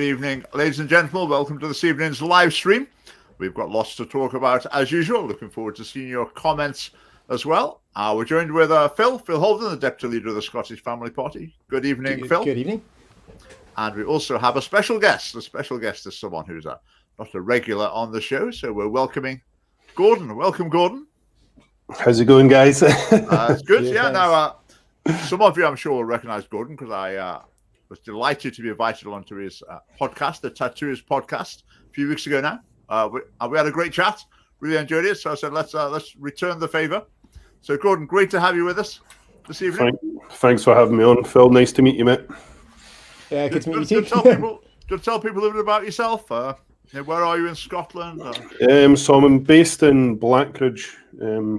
Good evening, ladies and gentlemen. Welcome to this evening's live stream. We've got lots to talk about as usual. Looking forward to seeing your comments as well. We're joined with Phil Holden, the Deputy Leader of the Scottish Family Party. Good evening, Phil. Good evening. And we also have a special guest. The special guest is someone who's not a regular on the show, so we're welcoming Gordon. Welcome, Gordon. How's it going, guys? It's good. Yeah, now some of you, I'm sure, will recognise Gordon because I was delighted to be invited onto his podcast, the Tattooist podcast, a few weeks ago now. We had a great chat, really enjoyed it. So I said, let's return the favour. So, Gordon, great to have you with us this evening. Thanks for having me on, Phil. Nice to meet you, mate. Yeah, good to meet you too. Tell people a little bit about yourself. Where are you in Scotland? So I'm based in Blackridge,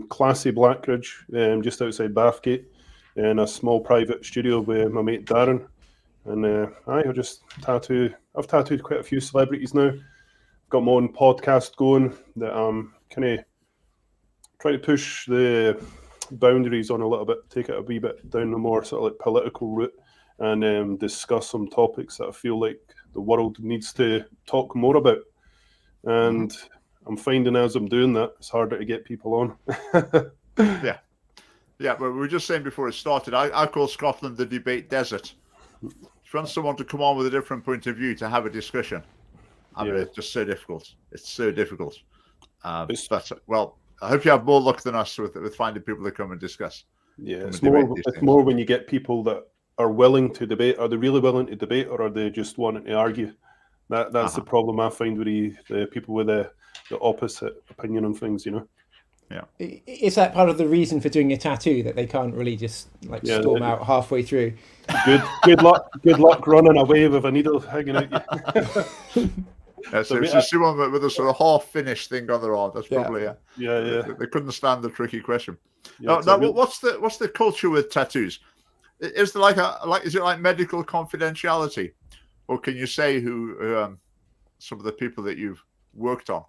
classy Blackridge, just outside Bathgate, in a small private studio with my mate Darren. And I just tattoo. I've tattooed quite a few celebrities now. Got my own podcast going that I'm kind of trying to push the boundaries on a little bit, take it a wee bit down the more sort of like political route, and discuss some topics that I feel like the world needs to talk more about. And I'm finding as I'm doing that, it's harder to get people on. Yeah. Well, we were just saying before it started, I call Scotland the debate desert. If you want someone to come on with a different point of view to have a discussion, it's just so difficult. It's so difficult. Well, I hope you have more luck than us with finding people to come and discuss. Yeah, it's more when you get people that are willing to debate. Are they really willing to debate, or are they just wanting to argue? That's the problem I find with the people with the opposite opinion on things, you know. Yeah. Is that part of the reason for doing a tattoo, that they can't really just storm out halfway through? Good luck running away with a needle hanging out you. So if you see one with a sort of half-finished thing on their arm, that's probably yeah. They couldn't stand the tricky question. Yeah, now, what's the culture with tattoos? Is there is it like medical confidentiality, or can you say who some of the people that you've worked on?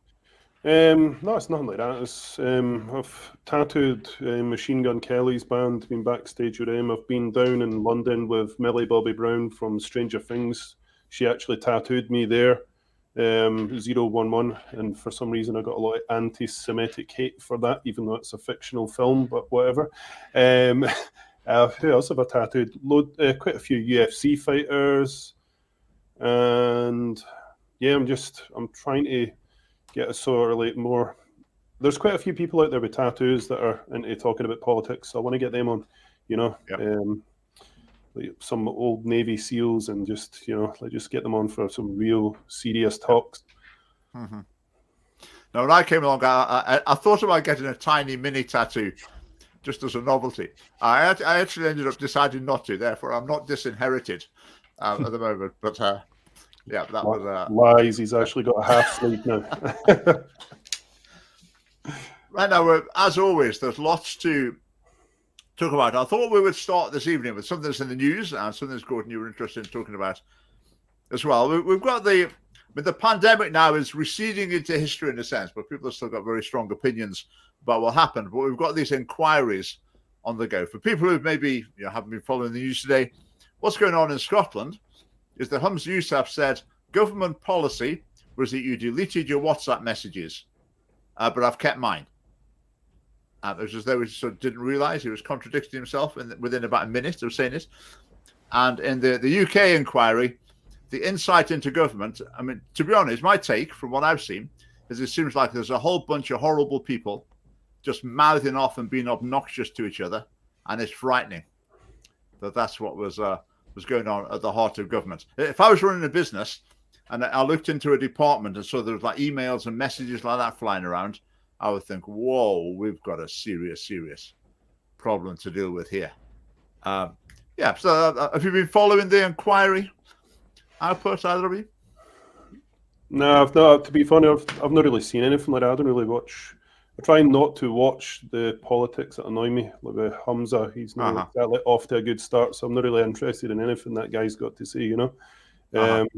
No, it's nothing like that. I've tattooed Machine Gun Kelly's band, been backstage with him. I've been down in London with Millie Bobby Brown from Stranger Things. She actually tattooed me there, 011, and for some reason I got a lot of anti-Semitic hate for that, even though it's a fictional film, but whatever. Who else have I tattooed? Quite a few UFC fighters, and yeah, I'm trying to get a sort of like more. There's quite a few people out there with tattoos that are into talking about politics, so I want to get them on, you know. Like some old Navy SEALs, and just just get them on for some real serious talks. Mm-hmm. Now, when I came along, I thought about getting a tiny mini tattoo just as a novelty. I actually ended up deciding not to. Therefore, I'm not disinherited at the moment. But that was lies. He's actually got a half sleeve now. Right now, as always, there's lots to talk about. I thought we would start this evening with something that's in the news and something that's, Gordon, you were interested in talking about as well. We've got the pandemic now is receding into history in a sense, but people have still got very strong opinions about what happened. But we've got these inquiries on the go. For people who maybe haven't been following the news today, what's going on in Scotland is that Humza Yousaf said government policy was that you deleted your WhatsApp messages, but I've kept mine. It was as though he sort of didn't realise he was contradicting himself within about a minute of saying it. And in the UK inquiry, the insight into government, I mean, to be honest, my take from what I've seen is it seems like there's a whole bunch of horrible people just mouthing off and being obnoxious to each other, and it's frightening that's what was going on at the heart of government. If I was running a business and I looked into a department and saw there was like emails and messages like that flying around, I would think, whoa, we've got a serious problem to deal with here. So have you been following the inquiry output, either of you? No, I've not. To be funny, I've not really seen anything like that. I don't really watch. I try not to watch the politics that annoy me. Like with Humza, he's not exactly off to a good start, so I'm not really interested in anything that guy's got to say, you know.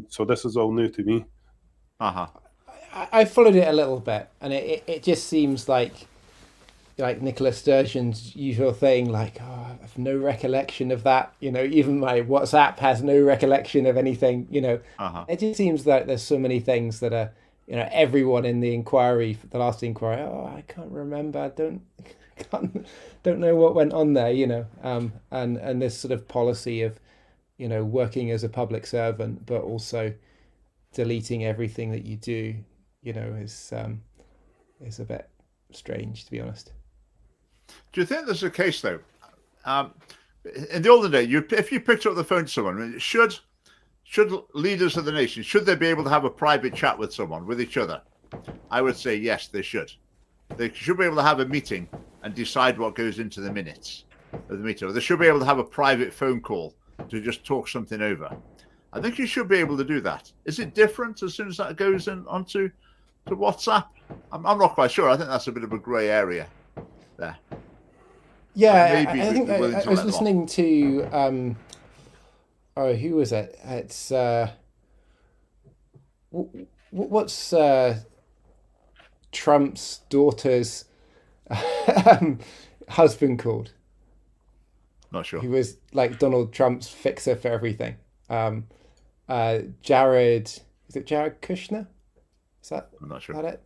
So this is all new to me. I followed it a little bit, and it just seems like like Nicola Sturgeon's usual thing, like, oh, I have no recollection of that. Even my WhatsApp has no recollection of anything. It just seems like there's so many things that are, everyone in the inquiry, the last inquiry, oh, I can't remember. Don't know what went on there. And this sort of policy of, working as a public servant, but also deleting everything that you do, is a bit strange, to be honest. Do you think there's a case though? In the olden day, if you picked up the phone to someone, should leaders of the nation, should they be able to have a private chat with someone, with each other? I would say yes, they should. They should be able to have a meeting and decide what goes into the minutes of the meeting. Or they should be able to have a private phone call to just talk something over. I think you should be able to do that. Is it different as soon as that goes onto WhatsApp? I'm not quite sure. I think that's a bit of a grey area there. Yeah, I think I was listening to who was it? It's what's Trump's daughter's husband called? Not sure. He was like Donald Trump's fixer for everything. Jared, is it Jared Kushner? Is that? I'm not sure. That it?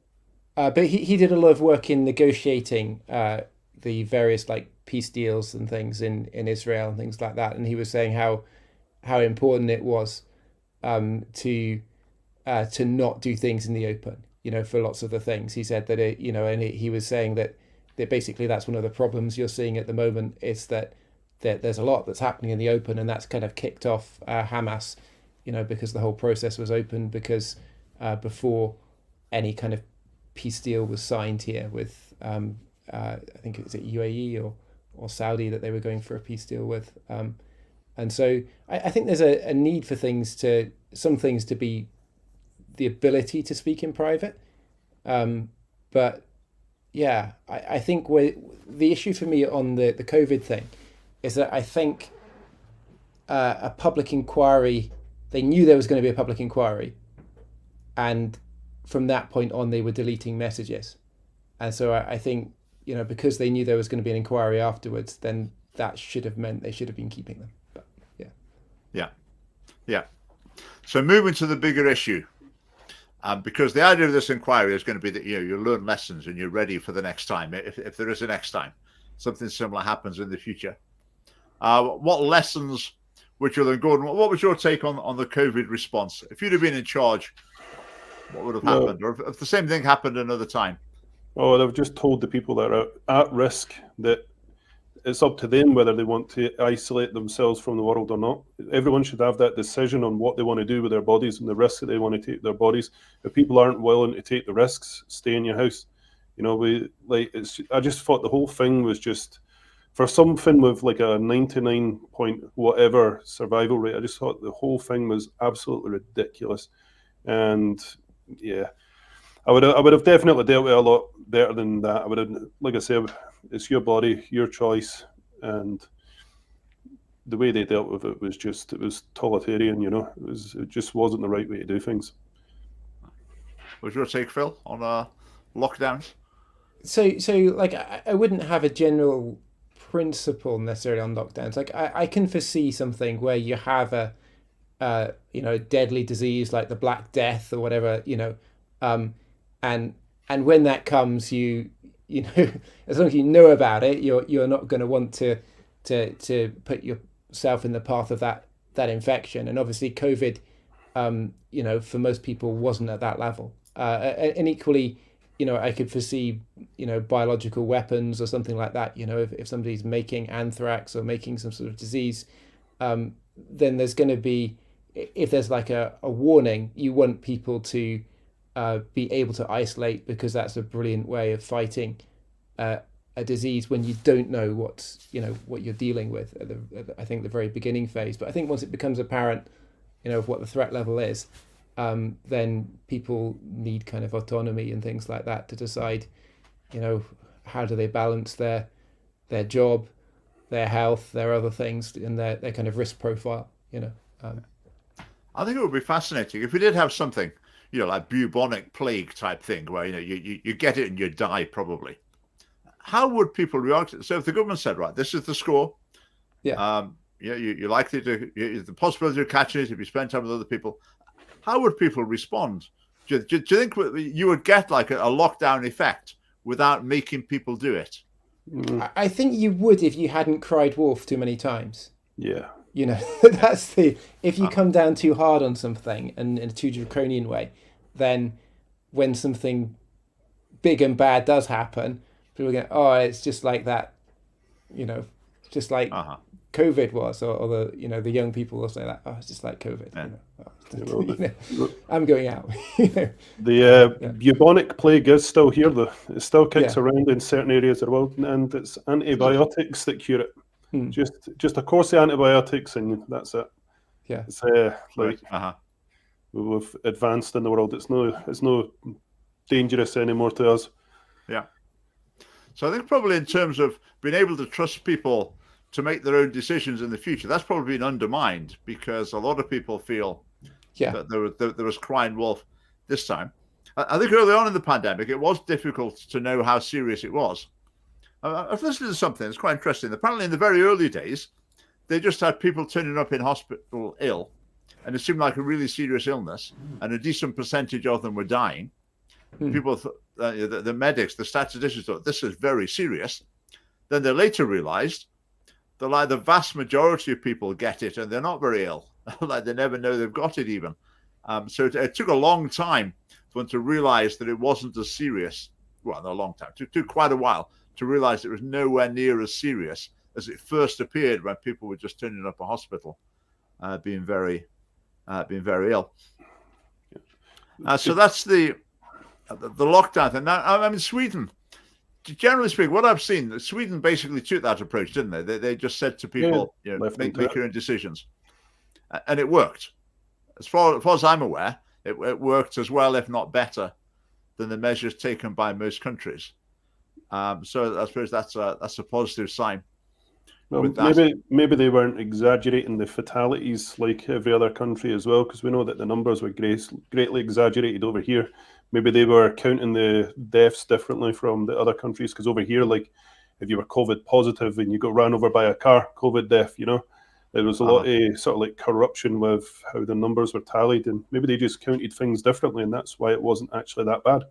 But he did a lot of work in negotiating the various like peace deals and things in Israel and things like that. And he was saying how important it was to not do things in the open, for lots of the things. He said that he was saying that basically that's one of the problems you're seeing at the moment is that there's a lot that's happening in the open, and that's kind of kicked off Hamas, because the whole process was open because before any kind of peace deal was signed here with I think it was UAE or Saudi that they were going for a peace deal with, and so I think there's a need for some things to be the ability to speak in private, but yeah, I think the issue for me on the COVID thing is that I think a public inquiry, they knew there was going to be a public inquiry, and from that point on they were deleting messages, and so I think because they knew there was going to be an inquiry afterwards, then that should have meant they should have been keeping them. But yeah. So moving to the bigger issue, because the idea of this inquiry is going to be that you learn lessons and you're ready for the next time, if there is a next time, something similar happens in the future. What lessons, Gordon, what was your take on the COVID response? If you'd have been in charge, what would have happened? Or if the same thing happened another time? Oh, they've just told the people that are at risk that it's up to them whether they want to isolate themselves from the world or not. Everyone should have that decision on what they want to do with their bodies and the risks that they want to take with their bodies. If people aren't willing to take the risks, stay in your house. I just thought the whole thing was just, for something with like a 99 point whatever survival rate, I just thought the whole thing was absolutely ridiculous. And yeah, I would have definitely dealt with it a lot better than that. I would have, like I said, it's your body, your choice, and the way they dealt with it was totalitarian. It just wasn't the right way to do things. What's your take, Phil, on lockdowns? So like I wouldn't have a general principle necessarily on lockdowns. Like I can foresee something where you have a deadly disease like the Black Death or whatever, and when that comes, as long as you know about it, you're not going to want to put yourself in the path of that infection. And obviously COVID, for most people wasn't at that level. And equally, I could foresee, biological weapons or something like that. If somebody's making anthrax or making some sort of disease, then there's going to be, if there's like a warning, you want people to be able to isolate, because that's a brilliant way of fighting a disease when you don't know what you're dealing with at I think the very beginning phase. But I think once it becomes apparent, of what the threat level is, then people need kind of autonomy and things like that to decide, how do they balance their job, their health, their other things, and their kind of risk profile. I think it would be fascinating if we did have something, like bubonic plague type thing, where you get it and you die probably. how would people react? So if the government said, right, this is the score, Yeah. you're likely to, the possibility of catching it if you spend time with other people, how would people respond? Do you think you would get like a lockdown effect without making people do it? I think you would if you hadn't cried wolf too many times. Yeah. You know, that's if you come down too hard on something and in a too draconian way, then when something big and bad does happen, people go, oh, it's just like that, you know, just like COVID was, or the young people will say that, oh, it's just like COVID. Yeah. I'm going out. The bubonic plague is still here, though. It still kicks Yeah. around in certain areas of the world, and it's antibiotics that cure it. Just a course of antibiotics, and that's it. Yeah. It's we've advanced in the world. It's no dangerous anymore to us. Yeah. So I think probably in terms of being able to trust people to make their own decisions in the future, that's probably been undermined because a lot of people feel that there was crying wolf this time. I think early on in the pandemic, it was difficult to know how serious it was. I've listened to something that's quite interesting. Apparently, in the very early days, they just had people turning up in hospital ill, and it seemed like a really serious illness, and a decent percentage of them were dying. People, the medics, the statisticians thought this is very serious. Then they later realized that like the vast majority of people get it, and they're not very ill. Like they never know they've got it even. So it took a long time for them to realize that it wasn't as serious. Well, not a long time. It took quite a while to realize it was nowhere near as serious as it first appeared when people were just turning up a hospital, being very ill. So that's the lockdown thing. Now, I mean, Sweden, generally speaking, what I've seen, Sweden basically took that approach, didn't they? They just said to people, make your own decisions. And it worked. As far as I'm aware, it worked as well, if not better, than the measures taken by most countries. So I suppose that's a positive sign. Well, maybe they weren't exaggerating the fatalities like every other country as well, because we know that the numbers were greatly exaggerated over here. Maybe they were counting the deaths differently from the other countries, because over here, like if you were COVID positive and you got ran over by a car, COVID death, there was a lot of sort of like corruption with how the numbers were tallied, and maybe they just counted things differently, and that's why it wasn't actually that bad.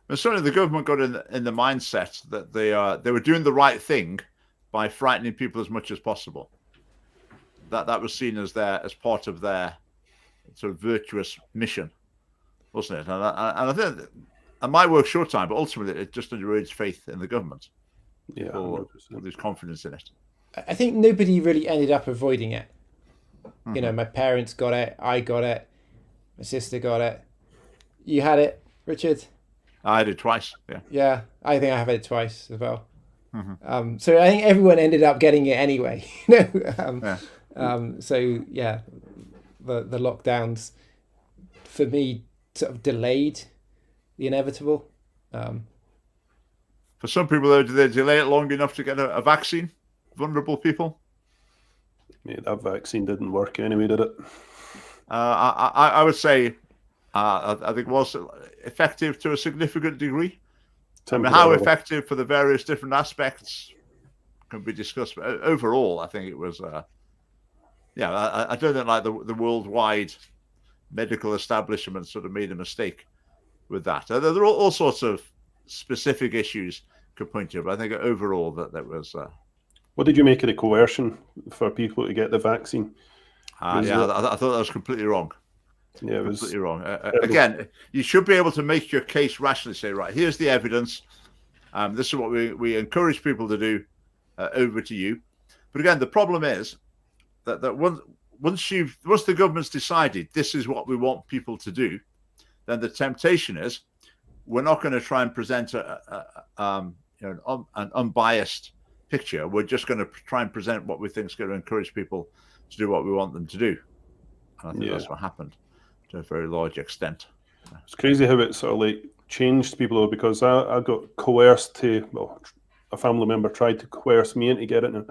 But certainly the government got in the mindset that they were doing the right thing by frightening people as much as possible. That was seen as part of their sort of virtuous mission, wasn't it? And I think it might work short time, but ultimately it just erodes faith in the government. Yeah, or lose confidence in it. I think nobody really ended up avoiding it. My parents got it, I got it, my sister got it. You had it, Richard? I had it twice. Yeah, I think I have it twice as well. So I think everyone ended up getting it anyway. So yeah, the lockdowns for me sort of delayed the inevitable. For some people, though, do they delay it long enough to get a vaccine? Vulnerable people? Yeah, that vaccine didn't work anyway, did it? I would say I think it was effective to a significant degree. I mean, how effective for the various different aspects can be discussed. But overall, I think it was, I don't think like the worldwide medical establishment sort of made a mistake with that. There are all sorts of specific issues could point to, but I think overall that was... What did you make of the coercion for people to get the vaccine? I thought that was completely wrong. Yeah, it was completely wrong. Again, you should be able to make your case rationally. Say, right, here's the evidence. This is what we encourage people to do. Over to you. But again, the problem is that once the government's decided this is what we want people to do, then the temptation is we're not going to try and present an unbiased picture. We're just going to try and present what we think is going to encourage people to do what we want them to do. And I think that's what happened to a very large extent. It's crazy how it sort of like changed people, though, because I got coerced to, a family member tried to coerce me into getting it.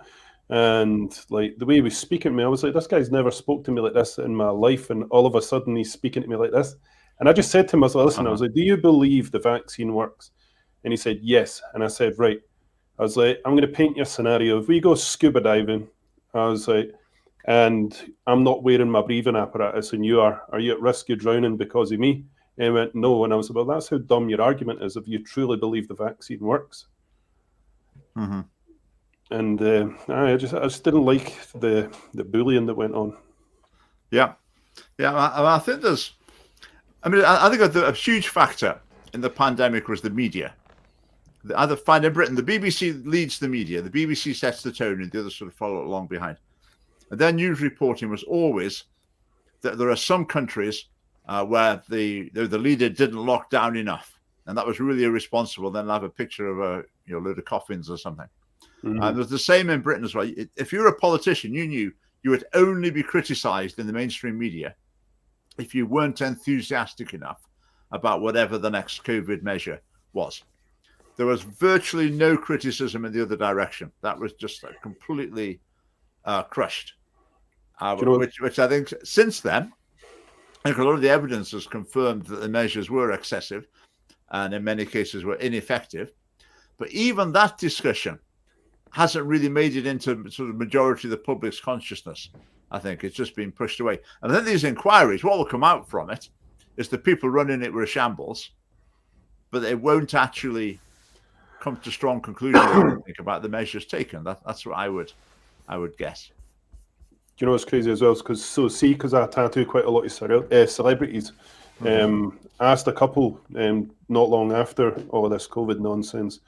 And like the way he was speaking to me, I was like, this guy's never spoke to me like this in my life. And all of a sudden he's speaking to me like this. And I just said to him, I was like, listen, I was like, do you believe the vaccine works? And he said, yes. And I said, right. I was like, I'm going to paint you a scenario. If we go scuba diving, I was like, and I'm not wearing my breathing apparatus and you are you at risk of drowning because of me? And he went, no. And I was like, well, that's how dumb your argument is if you truly believe the vaccine works. Mm-hmm. And I just didn't like the bullying that went on. Yeah. I think I think a huge factor in the pandemic was the media. I find in Britain, the BBC leads the media. The BBC sets the tone and the others sort of follow along behind. And their news reporting was always that there are some countries where the leader didn't lock down enough. And that was really irresponsible. Then have a picture of a load of coffins or something. Mm-hmm. And there's the same in Britain as well. If you're a politician, you knew you would only be criticised in the mainstream media if you weren't enthusiastic enough about whatever the next COVID measure was. There was virtually no criticism in the other direction. That was just completely crushed. Which I think since then, I think a lot of the evidence has confirmed that the measures were excessive and in many cases were ineffective. But even that discussion hasn't really made it into sort of majority of the public's consciousness. I think it's just been pushed away. And I think these inquiries, what will come out from it is the people running it were shambles, but they won't actually come to strong conclusions, I think, about the measures taken. That's what I would guess. Do you know what's crazy as well? Because I tattoo quite a lot of celebrities. I asked a couple not long after all of this COVID nonsense,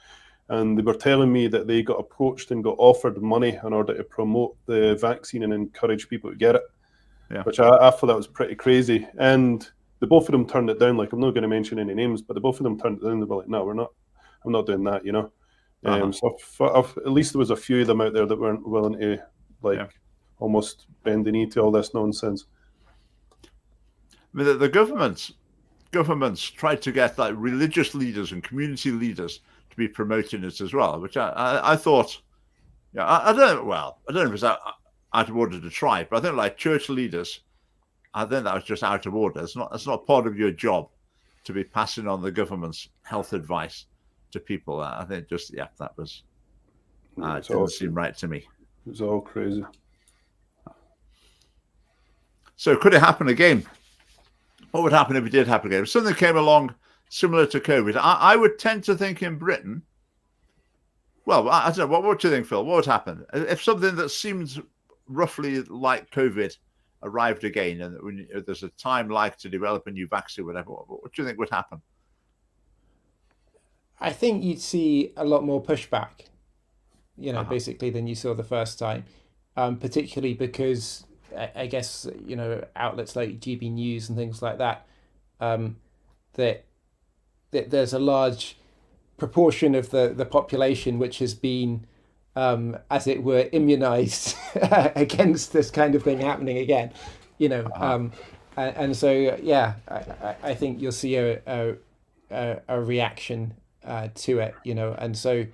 and they were telling me that they got approached and got offered money in order to promote the vaccine and encourage people to get it, which I thought that was pretty crazy. And the both of them turned it down. Like, I'm not going to mention any names, but the both of them turned it down. They were like, no, I'm not doing that, So at least there was a few of them out there that weren't willing to almost bend the knee to all this nonsense. I mean, the governments tried to get like religious leaders and community leaders to be promoting it as well, which I thought, I don't know if it's out of order to try, but I think like church leaders, I think that was just out of order. It's not part of your job to be passing on the government's health advice to people. I think that was it didn't seem right to me. It was all crazy. So could it happen again? What would happen if it did happen again? If something came along similar to COVID, I would tend to think in Britain, well, I don't know, what do you think, Phil? What would happen? If something that seems roughly like COVID arrived again and when there's a time like to develop a new vaccine, whatever, what do you think would happen? I think you'd see a lot more pushback, basically than you saw the first time, particularly because I guess, outlets like GB News and things like that, that there's a large proportion of the population which has been, as it were, immunized against this kind of thing happening again, and so, I think you'll see a reaction to it, and so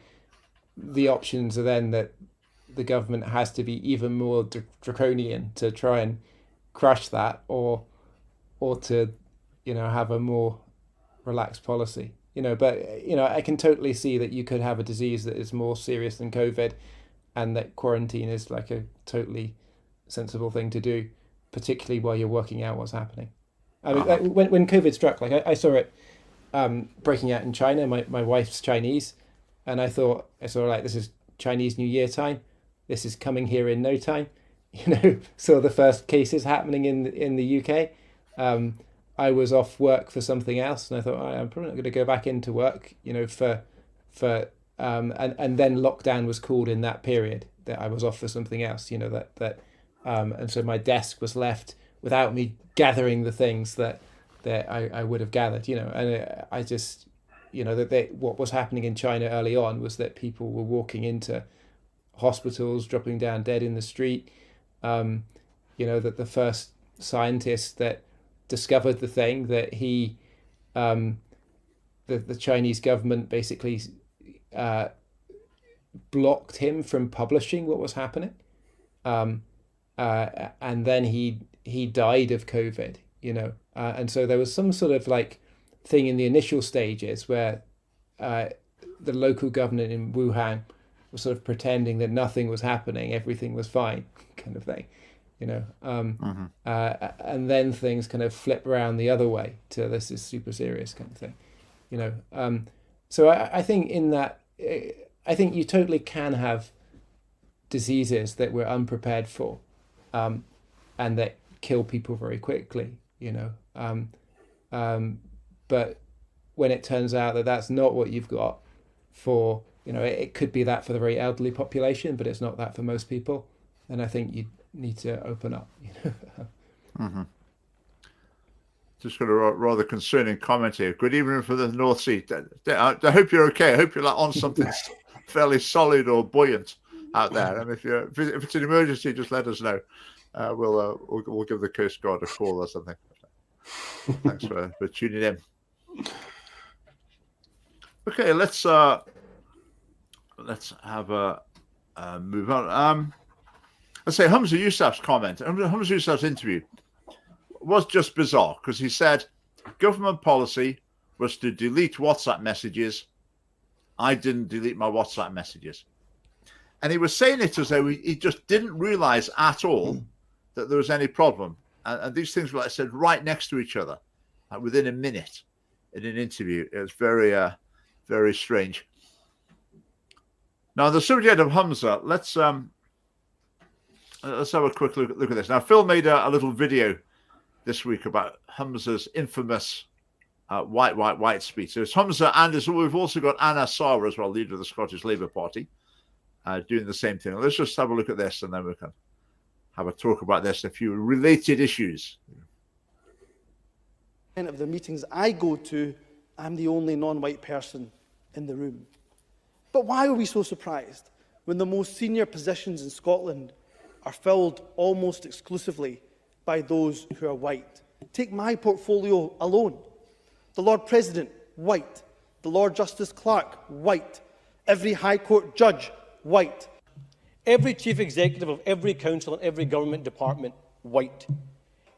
the options are then that the government has to be even more draconian to try and crush that, or to have a more relaxed policy. But I can totally see that you could have a disease that is more serious than COVID, and that quarantine is like a totally sensible thing to do, particularly while you're working out what's happening. I mean, like when COVID struck, like I saw it breaking out in China. My wife's Chinese, and I saw like, this is Chinese New Year time. This is coming here in no time. Saw the first cases happening in the UK. I was off work for something else, and I thought, I'm probably not going to go back into work, and then lockdown was called in that period that I was off for something else, and so my desk was left without me gathering the things that I would have gathered, and I just, what was happening in China early on was that people were walking into hospitals, dropping down dead in the street. That the first scientist that discovered the thing, that he, the Chinese government basically blocked him from publishing what was happening, and then he died of COVID. And so there was some sort of like thing in the initial stages where the local government in Wuhan was sort of pretending that nothing was happening, everything was fine, kind of thing, you know. And then things kind of flip around the other way to this is super serious kind of thing, you know. So I think in that, I think you totally can have diseases that we're unprepared for, and that kill people very quickly, you know. But when it turns out that that's not what you've got for, you know, it could be that for the very elderly population, but it's not that for most people. And I think you need to open up, you know. Just got a rather concerning comment here. Good evening from the North Sea. I hope you're okay. I hope you're on something fairly solid or buoyant out there. And if it's an emergency, just let us know. We'll give the Coast Guard a call or something. Thanks for tuning in. Okay, let's have a move on. Let's say Humza Yousaf's comment, Humza Yousaf's interview was just bizarre because he said government policy was to delete WhatsApp messages. I didn't delete my WhatsApp messages. And he was saying it as though he just didn't realize at all that there was any problem. And these things were, like I said, right next to each other within a minute in an interview. It was very, very strange. Now, the subject of Humza, let's have a quick look at this. Now, Phil made a little video this week about Humza's infamous white speech. So it's Humza, and we've also got Anna Sarwar as well, leader of the Scottish Labour Party, doing the same thing. Let's just have a look at this, and then we can have a talk about this, a few related issues. Of the meetings I go to, I'm the only non-white person in the room. But why are we so surprised when the most senior positions in Scotland are filled almost exclusively by those who are white? Take my portfolio alone. The Lord President, white. The Lord Justice Clerk, white. Every High Court judge, white. Every Chief Executive of every council and every government department, white.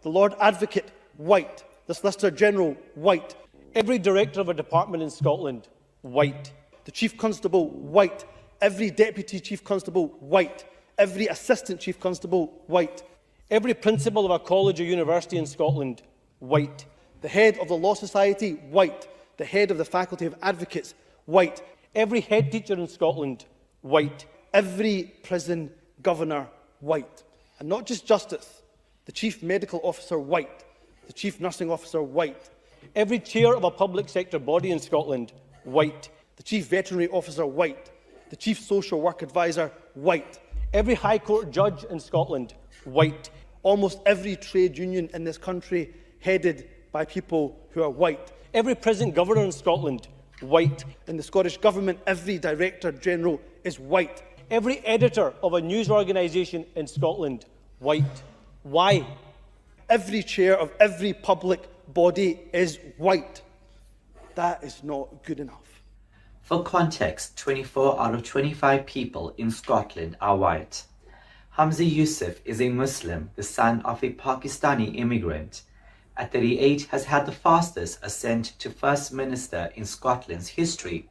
The Lord Advocate, white. The Solicitor General, white. Every Director of a department in Scotland, white. The Chief Constable, white. Every Deputy Chief Constable, white. Every Assistant Chief Constable, white. Every Principal of a college or university in Scotland, white. The Head of the Law Society, white. The Head of the Faculty of Advocates, white. Every Head Teacher in Scotland, white. Every Prison Governor, white. And not just Justice. The Chief Medical Officer, white. The Chief Nursing Officer, white. Every Chair of a public sector body in Scotland, white. The Chief Veterinary Officer, white. The Chief Social Work Advisor, white. Every High Court judge in Scotland, white. Almost every trade union in this country headed by people who are white. Every prison governor in Scotland, white. In the Scottish Government, every Director General is white. Every editor of a news organisation in Scotland, white. Why? Every chair of every public body is white. That is not good enough. For context, 24 out of 25 people in Scotland are white. Humza Yousaf is a Muslim, the son of a Pakistani immigrant. At 38, has had the fastest ascent to First Minister in Scotland's history.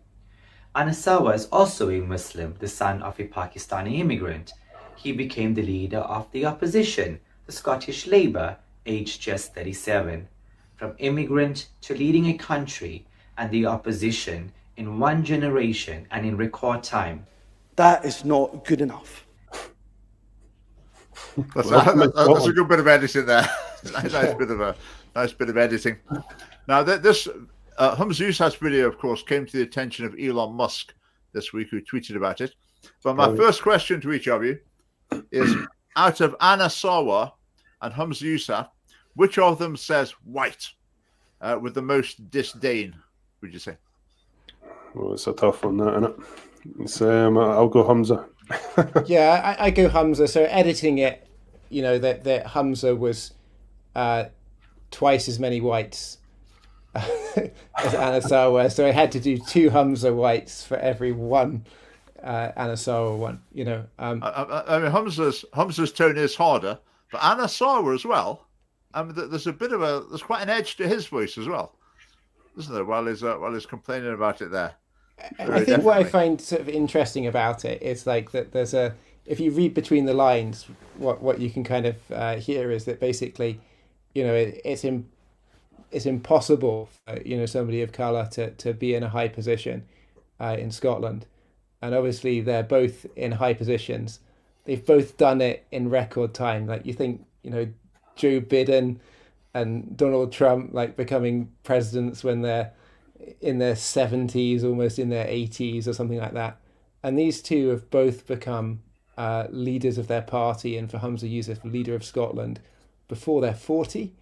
Anna Sarwar is also a Muslim, the son of a Pakistani immigrant. He became the leader of the opposition, the Scottish Labour, aged just 37. From immigrant to leading a country and the opposition in one generation and in record time. That is not good enough. That's a good bit of editing there. nice bit of editing. Now, this Humza Yousaf's video, of course, came to the attention of Elon Musk this week, who tweeted about it. But my first question to each of you is, out of Anna Sarwar and Humza Yousaf, which of them says white with the most disdain, would you say? Well, it's a tough one, that, isn't it? It's, I'll go Humza. Yeah, I go Humza. So editing it, you know, that Humza was twice as many whites as Anna Sarwar. So I had to do 2 Humza whites for every one Anna Sarwar one. You know, I mean, Humza's tone is harder, but Anna Sarwar as well. I mean, there's quite an edge to his voice as well, isn't there? While he's complaining about it there. I think what I find sort of interesting about it is like that there's a, if you read between the lines, what you can kind of hear is that basically, you know, it's impossible for, you know, somebody of colour to be in a high position in Scotland. And obviously they're both in high positions. They've both done it in record time. Like you think, you know, Joe Biden and Donald Trump like becoming presidents when they're in their 70s, almost in their 80s or something like that. And these two have both become leaders of their party, and for Humza Yousaf, leader of Scotland, before they're 40.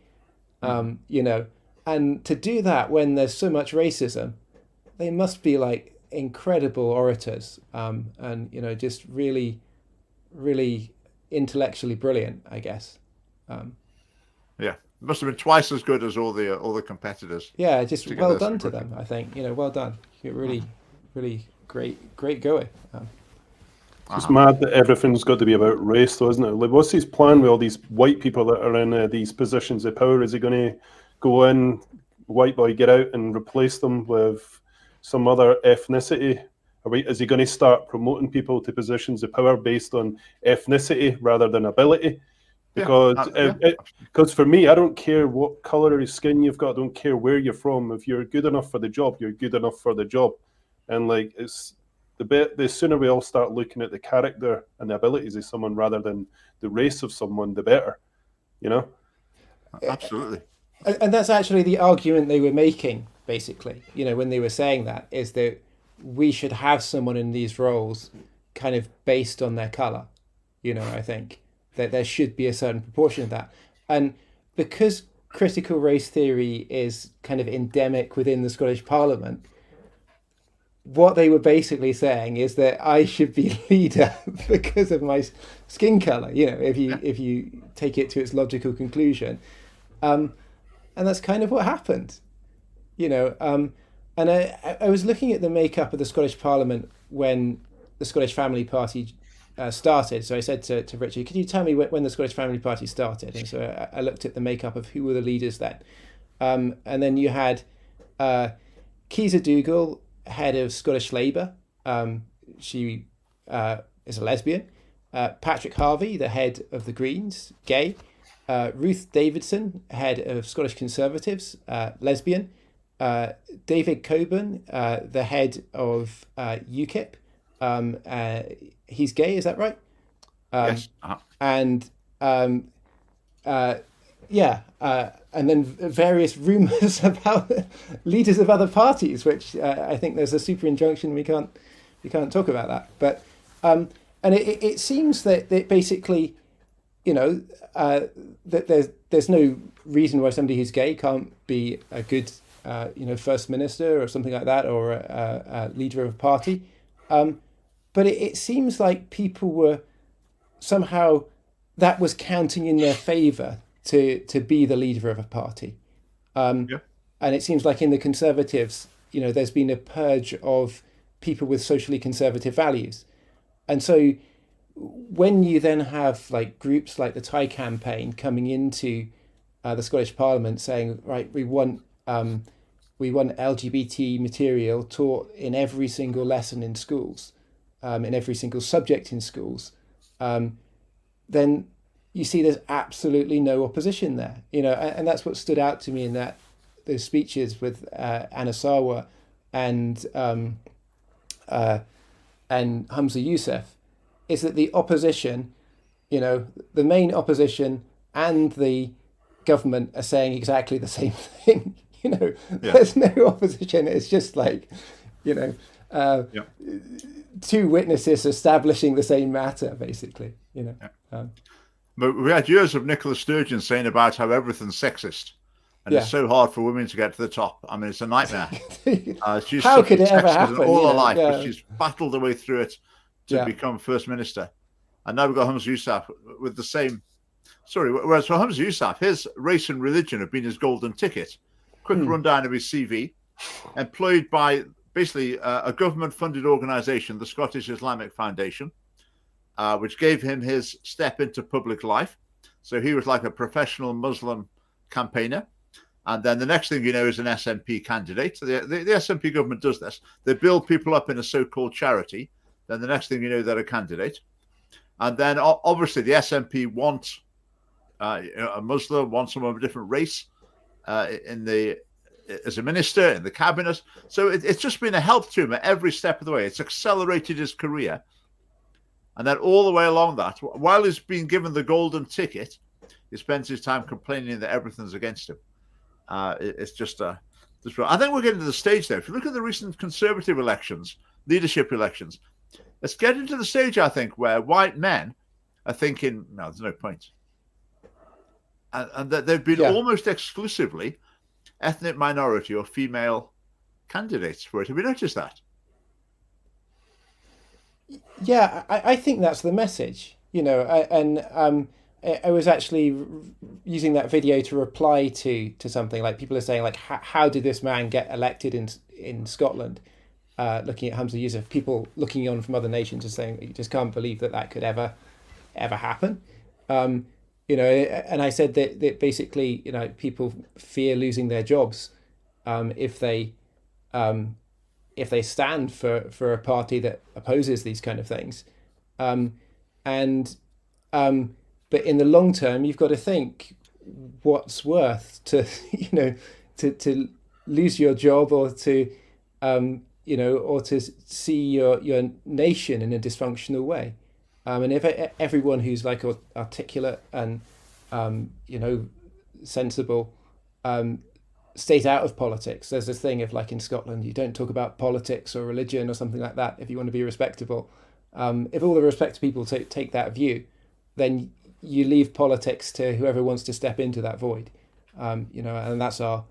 You know, and to do that when there's so much racism, they must be like incredible orators, and you know, just really, really intellectually brilliant, I guess. Yeah, must have been twice as good as all the competitors. Yeah, just well done to them. I think, you know, well done. Really, really great going. It's mad that everything's got to be about race, though, isn't it? Like, what's his plan with all these white people that are in these positions of power? Is he going to go in, white boy, get out, and replace them with some other ethnicity? Is he going to start promoting people to positions of power based on ethnicity rather than ability? Because for me, I don't care what colour of skin you've got. I don't care where you're from. If you're good enough for the job, you're good enough for the job. And like, it's the sooner we all start looking at the character and the abilities of someone rather than the race of someone, the better. You know? Absolutely. And that's actually the argument they were making, basically. You know, when they were saying that, is that we should have someone in these roles kind of based on their colour. You know, I think that there should be a certain proportion of that. And because critical race theory is kind of endemic within the Scottish Parliament, what they were basically saying is that I should be leader because of my skin colour, you know, if you take it to its logical conclusion. And that's kind of what happened, you know. And I was looking at the makeup of the Scottish Parliament when the Scottish Family Party started. So I said to Richard, could you tell me when the Scottish Family Party started? And so I looked at the makeup of who were the leaders then. And then you had Keza Dougal, head of Scottish Labour. She is a lesbian. Patrick Harvey, the head of the Greens, gay. Ruth Davidson, head of Scottish Conservatives, lesbian. David Coburn, the head of UKIP, he's gay, is that right? Yes. And and then various rumours about leaders of other parties, which I think there's a super injunction we can't talk about that. But and it seems that basically, you know, that there's no reason why somebody who's gay can't be a good you know, first minister or something like that, or a leader of a party. But it seems like people were somehow, that was counting in their favour to be the leader of a party. And it seems like in the Conservatives, you know, there's been a purge of people with socially conservative values. And so when you then have like groups like the Thai campaign coming into the Scottish Parliament saying, right, we want LGBT material taught in every single lesson in schools, in every single subject in schools, then you see there's absolutely no opposition there, you know, and that's what stood out to me in those speeches with Anna Sarwar and Humza Yousaf, is that the opposition, you know, the main opposition and the government are saying exactly the same thing. You know, there's no opposition. It's just like, you know, two witnesses establishing the same matter, basically, you know. But we had years of Nicola Sturgeon saying about how everything's sexist. And it's so hard for women to get to the top. I mean, it's a nightmare. She's how could it ever happen? All her life, but she's battled her way through it to become First Minister. And now we've got Humza Yousaf with the same... Sorry, whereas for Humza Yousaf, his race and religion have been his golden ticket. Quick rundown of his CV. Employed by basically a government-funded organisation, the Scottish Islamic Foundation, which gave him his step into public life. So he was like a professional Muslim campaigner. And then the next thing you know is an SNP candidate. The SNP government does this. They build people up in a so-called charity. Then the next thing you know, they're a candidate. And then obviously the SNP want a Muslim, want someone of a different race as a minister in the cabinet. So it's just been a help to him at every step of the way. It's accelerated his career. And then all the way along that, while he's been given the golden ticket, he spends his time complaining that everything's against him. It's just I think we're getting to the stage there. If you look at the recent Conservative elections, leadership elections, it's getting to the stage, I think, where white men are thinking, no, there's no point. And that they've been almost exclusively ethnic minority or female candidates for it. Have you noticed that? Yeah, I think that's the message, I was actually using that video to reply to something like people are saying, like, how did this man get elected in Scotland? Looking at Humza Yousaf, people looking on from other nations are saying, you just can't believe that could ever happen. And I said that basically, people fear losing their jobs if they stand for a party that opposes these kind of things. But in the long term, you've got to think what's worth to to lose your job or to or to see your nation in a dysfunctional way. And if everyone who's like articulate and sensible stayed out of politics, there's this thing of, like, in Scotland, you don't talk about politics or religion or something like that if you want to be respectable. If all the respected people take that view, then you leave politics to whoever wants to step into that void. And that's our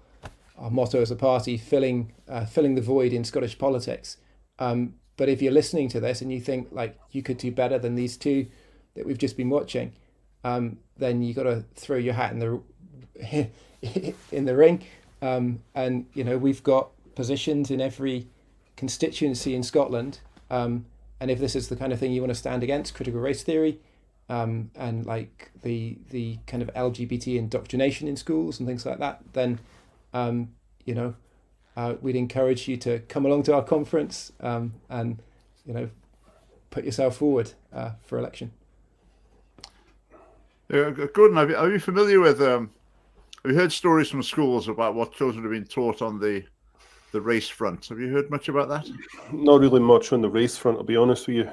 motto as a party, filling the void in Scottish politics. But if you're listening to this and you think, like, you could do better than these two that we've just been watching, then you got to throw your hat in the ring. And we've got positions in every constituency in Scotland. And if this is the kind of thing you want to stand against, critical race theory, and like the kind of LGBT indoctrination in schools and things like that, then we'd encourage you to come along to our conference and put yourself forward for election. Yeah, Gordon, are you familiar with? Have you heard stories from schools about what children have been taught on the race front? Have you heard much about that? Not really much on the race front, I'll be honest with you.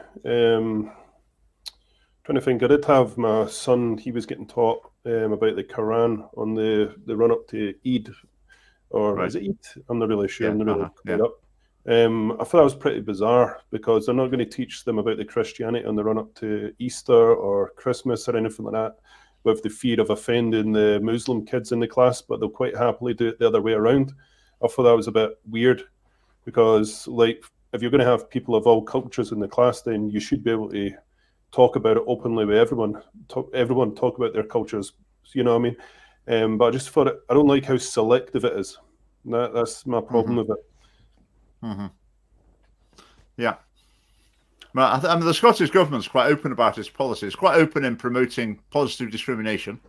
Trying to think, I did have my son, he was getting taught about the Quran on the run up to Eid, or is it Eid? I'm not really sure. I'm not really cleared up. I thought that was pretty bizarre, because they're not going to teach them about the Christianity on the run up to Easter or Christmas or anything like that, with the fear of offending the Muslim kids in the class, but they'll quite happily do it the other way around. I thought that was a bit weird, because, like, if you're going to have people of all cultures in the class, then you should be able to talk about it openly with everyone. Everyone talk about their cultures, you know what I mean? But I just thought I don't like how selective it is. That's my problem with it. Mm-hmm. Yeah. Well, I mean, the Scottish government's quite open about its policies, quite open in promoting positive discrimination.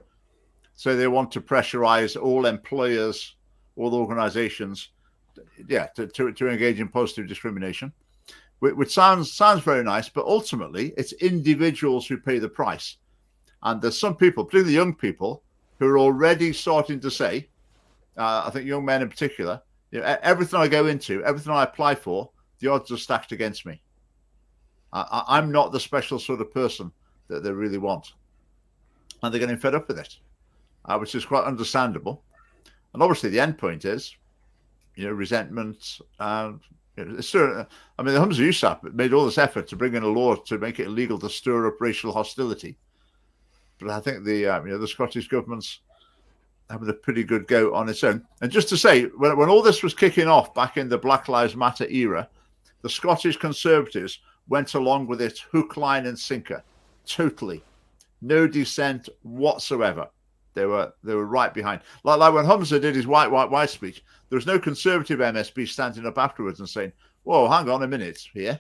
So they want to pressurise all employers, all organisations, to engage in positive discrimination, which sounds very nice, but ultimately it's individuals who pay the price. And there's some people, particularly young people, who are already starting to say, I think young men in particular, everything I go into, everything I apply for, the odds are stacked against me. I'm not the special sort of person that they really want. And they're getting fed up with it, which is quite understandable. And obviously the end point is, resentment. It's sure, I mean, the Humza Yousaf made all this effort to bring in a law to make it illegal to stir up racial hostility. But I think the Scottish government's having a pretty good go on its own. And just to say, when all this was kicking off back in the Black Lives Matter era, the Scottish Conservatives went along with it hook, line, and sinker, totally, no dissent whatsoever. They were right behind. Like when Humza did his white speech, there was no Conservative MSP standing up afterwards and saying, "Whoa, hang on a minute here.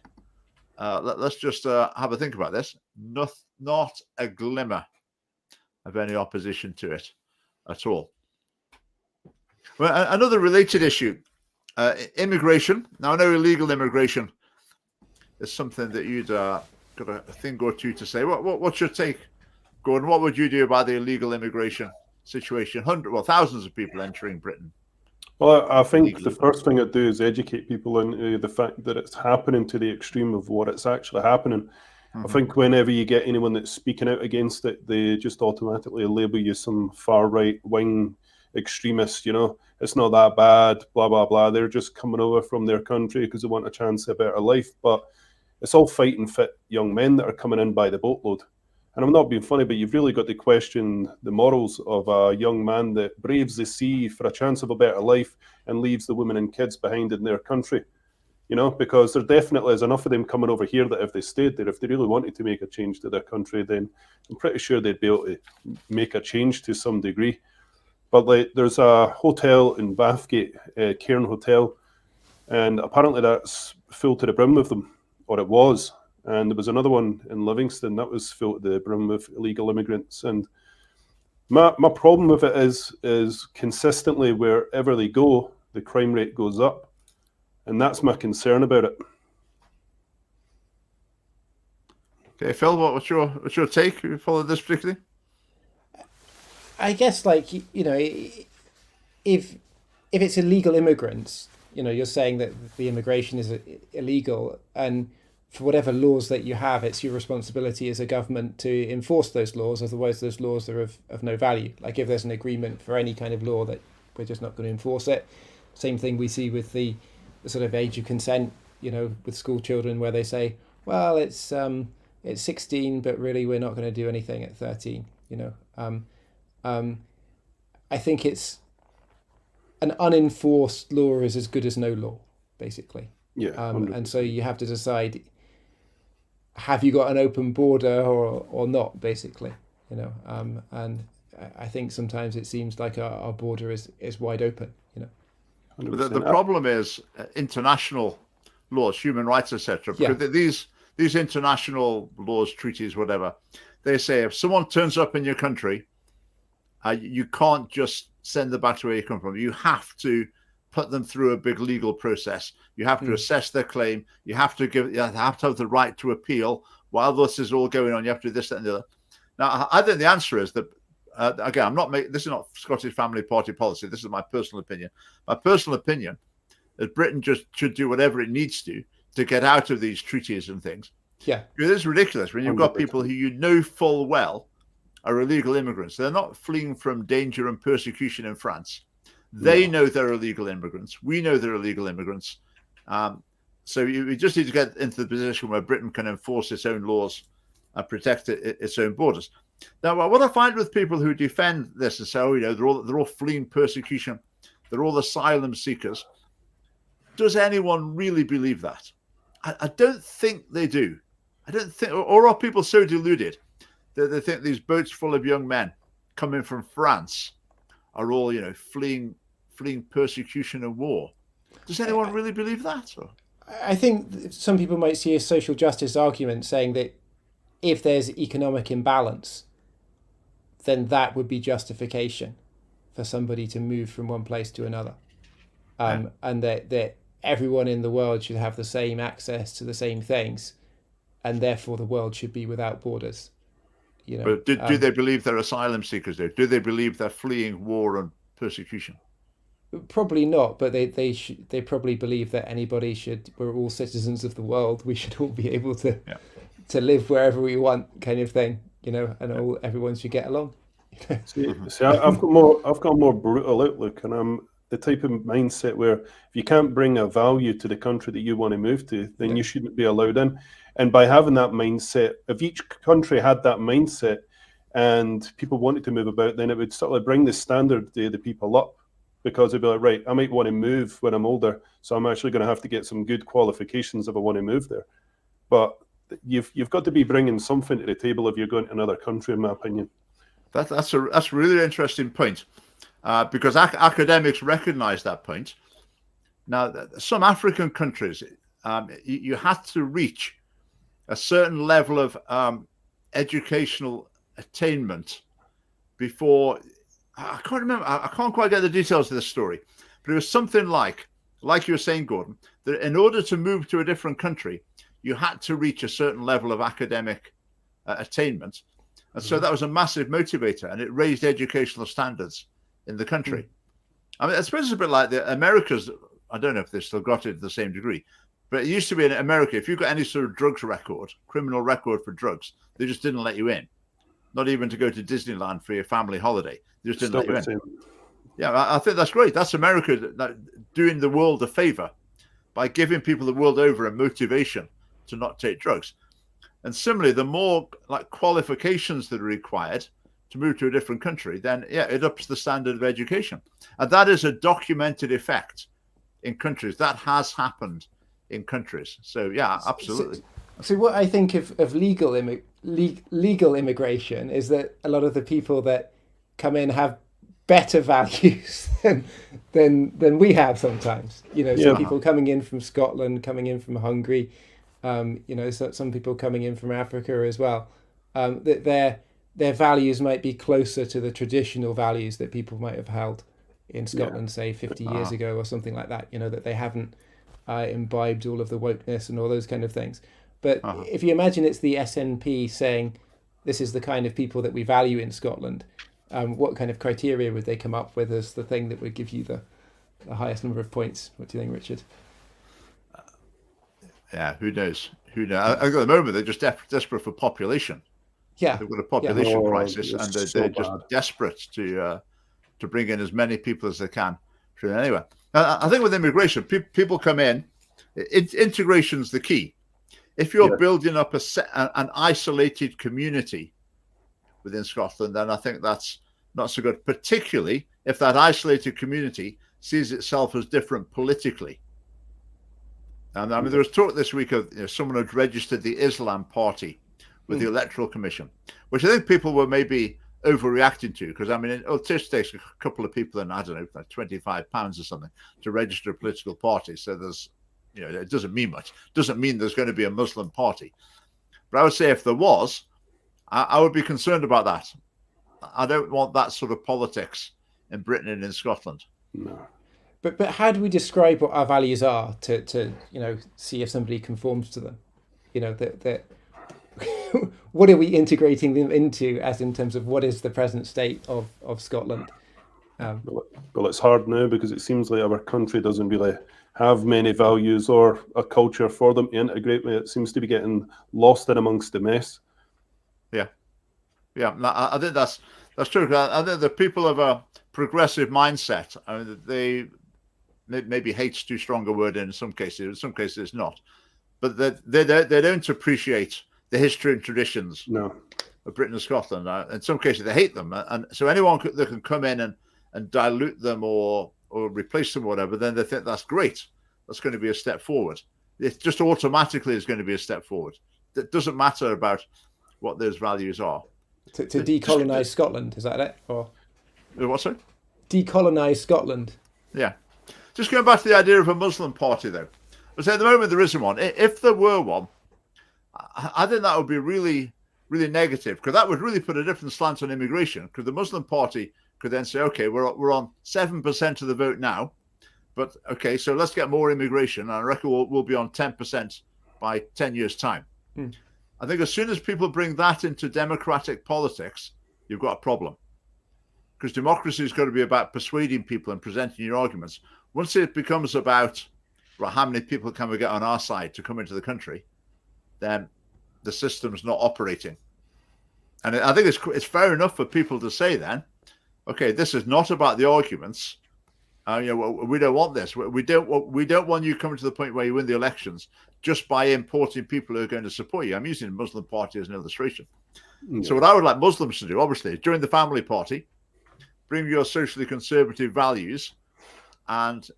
Let's just have a think about this." Not a glimmer of any opposition to it at all. Well, another related issue, immigration. Now, I know illegal immigration is something that you'd got a thing or two to say. What's your take, Gordon? What would you do about the illegal immigration situation? Thousands of people entering Britain. Well, I think Illegally. the first thing I'd do is educate people on the fact that it's happening to the extreme of what it's actually happening. I think whenever you get anyone that's speaking out against it, they just automatically label you some far right wing extremist. You know, it's not that bad, blah blah blah. They're just coming over from their country because they want a chance at a better life. But it's all fighting fit young men that are coming in by the boatload. And I'm not being funny, but you've really got to question the morals of a young man that braves the sea for a chance of a better life and leaves the women and kids behind in their country. You know, because there definitely is enough of them coming over here that if they stayed there, if they really wanted to make a change to their country, then I'm pretty sure they'd be able to make a change to some degree. But like, there's a hotel in Bathgate, Cairn Hotel, and apparently that's full to the brim with them, or it was. And there was another one in Livingston that was full to the brim with illegal immigrants. And my problem with it is consistently wherever they go, the crime rate goes up. And that's my concern about it. Okay, Phil, what's your take? You follow this particularly? I guess, like, you know, if it's illegal immigrants, you know, you're saying that the immigration is illegal, and for whatever laws that you have, it's your responsibility as a government to enforce those laws. Otherwise, those laws are of no value. Like, if there's an agreement for any kind of law, that we're just not going to enforce it. Same thing we see with the sort of age of consent, you know, with school children, where they say, well, it's 16, but really we're not going to do anything at 13. You know, I think it's an unenforced law is as good as no law, basically. Yeah. And so you have to decide, have you got an open border or not, basically, you know. And I think sometimes it seems like our border is wide open, you know. The problem is international laws, human rights, etc. Because these international laws, treaties, whatever, they say if someone turns up in your country, you can't just send them back to where you come from. You have to put them through a big legal process. You have to assess their claim. You have to have the right to appeal. While this is all going on, you have to do this, that, and the other. Now, I think the answer is that. Again, I'm not making this is not Scottish Family Party policy. This is my personal opinion. My personal opinion is Britain just should do whatever it needs to get out of these treaties and things. Yeah, it is ridiculous when you've got people who you know full well are illegal immigrants. They're not fleeing from danger and persecution in France. They know they're illegal immigrants. We know they're illegal immigrants. So we just need to get into the position where Britain can enforce its own laws and protect its own borders. Now, what I find with people who defend this and say, "Oh, you know, they're all fleeing persecution, they're all asylum seekers," does anyone really believe that? I don't think they do. I don't think, or are people so deluded that they think these boats full of young men coming from France are all, you know, fleeing persecution and war? Does anyone really believe that? Or? I think some people might see a social justice argument saying that if there's economic imbalance, then that would be justification for somebody to move from one place to another. And that everyone in the world should have the same access to the same things, and therefore the world should be without borders. You know, but do they believe they're asylum seekers, though? Do they believe they're fleeing war and persecution? Probably not, but they probably believe that we're all citizens of the world. We should all be able to live wherever we want, kind of thing, you know, and everyone should get along. See, I've got a more brutal outlook, and I'm the type of mindset where if you can't bring a value to the country that you want to move to, then you shouldn't be allowed in. And by having that mindset, if each country had that mindset and people wanted to move about, then it would sort of bring the standard of the people up, because they'd be like, right, I might want to move when I'm older, so I'm actually going to have to get some good qualifications if I want to move there. But you've got to be bringing something to the table if you're going to another country, in my opinion. That's a really interesting point, because academics recognise that point. Now, some African countries, you had to reach a certain level of educational attainment before I can't remember. I can't quite get the details of this story, but it was something like you were saying, Gordon, that in order to move to a different country, you had to reach a certain level of academic attainment. And so that was a massive motivator, and it raised educational standards in the country. I mean, I suppose it's a bit like the Americas. I don't know if they still got it to the same degree, but it used to be in America, if you got any sort of drugs record, criminal record for drugs, they just didn't let you in. Not even to go to Disneyland for your family holiday. They just didn't let you in. Yeah, I think that's great. That's America doing the world a favor by giving people the world over a motivation to not take drugs. And similarly, the more like qualifications that are required to move to a different country, then it ups the standard of education. And that is a documented effect in countries. That has happened in countries. So yeah, absolutely. So what I think of legal immigration is that a lot of the people that come in have better values than we have sometimes. So people coming in from Scotland, coming in from Hungary, so some people coming in from Africa as well, that their values might be closer to the traditional values that people might have held in Scotland, say 50 years ago or something like that, that they haven't imbibed all of the wokeness and all those kind of things. But if you imagine it's the SNP saying, this is the kind of people that we value in Scotland, what kind of criteria would they come up with as the thing that would give you the highest number of points? What do you think, Richard? Yeah, who knows? I think at the moment they're just desperate for population. Yeah, they've got a population crisis, and they're so just desperate to bring in as many people as they can. Anyway, I think with immigration, people come in. Integration's the key. If you're building up an isolated community within Scotland, then I think that's not so good, particularly if that isolated community sees itself as different politically. And I mean, there was talk this week of someone had registered the Islam Party with the Electoral Commission, which I think people were maybe overreacting to, because I mean, it just takes a couple of people and I don't know, like £25 or something to register a political party. So there's, it doesn't mean much. It doesn't mean there's going to be a Muslim party. But I would say if there was, I would be concerned about that. I don't want that sort of politics in Britain and in Scotland. No. But how do we describe what our values are to see if somebody conforms to them? That what are we integrating them into, as in terms of what is the present state of Scotland? Well, it's hard now because it seems like our country doesn't really have many values or a culture for them to integrate with. It seems to be getting lost in amongst the mess. Yeah, I think that's true. I think the people of a progressive mindset, I mean, they maybe hate's too strong a word in some cases. In some cases, it's not. But they don't appreciate the history and traditions of Britain and Scotland. In some cases, they hate them. And so anyone that can come in and dilute them or replace them or whatever, then they think that's great. That's going to be a step forward. It just automatically is going to be a step forward. It doesn't matter about what those values are. To decolonise Scotland, is that it? Or what, sorry? Decolonise Scotland. Yeah. Just going back to the idea of a Muslim party, though. I say at the moment there isn't one. If there were one, I think that would be really, really negative, because that would really put a different slant on immigration. Because the Muslim party could then say, okay, we're on 7% of the vote now, but okay, so let's get more immigration. And I reckon we'll be on 10% by 10 years' time. I think as soon as people bring that into democratic politics, you've got a problem. Because democracy has got to be about persuading people and presenting your arguments. Once it becomes about how many people can we get on our side to come into the country, then the system's not operating. And I think it's fair enough for people to say then, okay, this is not about the arguments. We don't want this. We don't want you coming to the point where you win the elections just by importing people who are going to support you. I'm using the Muslim party as an illustration. So what I would like Muslims to do, obviously, is join the family party, bring your socially conservative values, and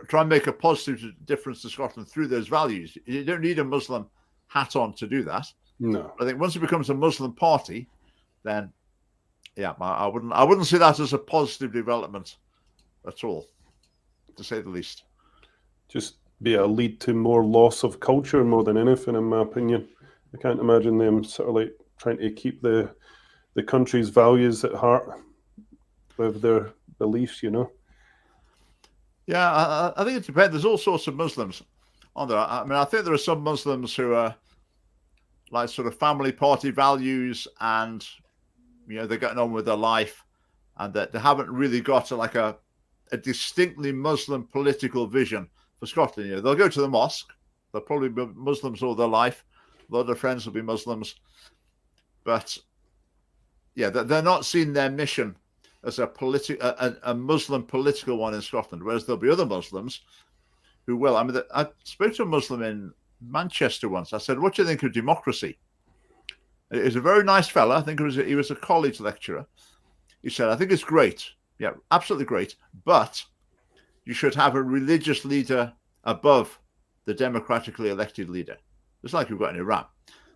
try and make a positive difference to Scotland through those values. You don't need a Muslim hat on to do that. No, I think once it becomes a Muslim party, then I wouldn't see that as a positive development at all, to say the least. Just be a lead to more loss of culture more than anything, in my opinion. I can't imagine them sort of like trying to keep the country's values at heart with their beliefs, you know. Yeah, I think it depends. There's all sorts of Muslims on there. I mean, I think there are some Muslims who are like sort of family party values, and they're getting on with their life, and that they haven't really got a distinctly Muslim political vision for Scotland. They'll go to the mosque. They'll probably be Muslims all their life. A lot of their friends will be Muslims, but yeah, they're not seeing their mission as a Muslim political one in Scotland. Whereas there'll be other Muslims who will. I mean, I spoke to a Muslim in Manchester once. I said, "What do you think of democracy?" He's a very nice fella. I think he was a college lecturer. He said, "I think it's great. Yeah, absolutely great. But you should have a religious leader above the democratically elected leader. It's like you've got in Iran.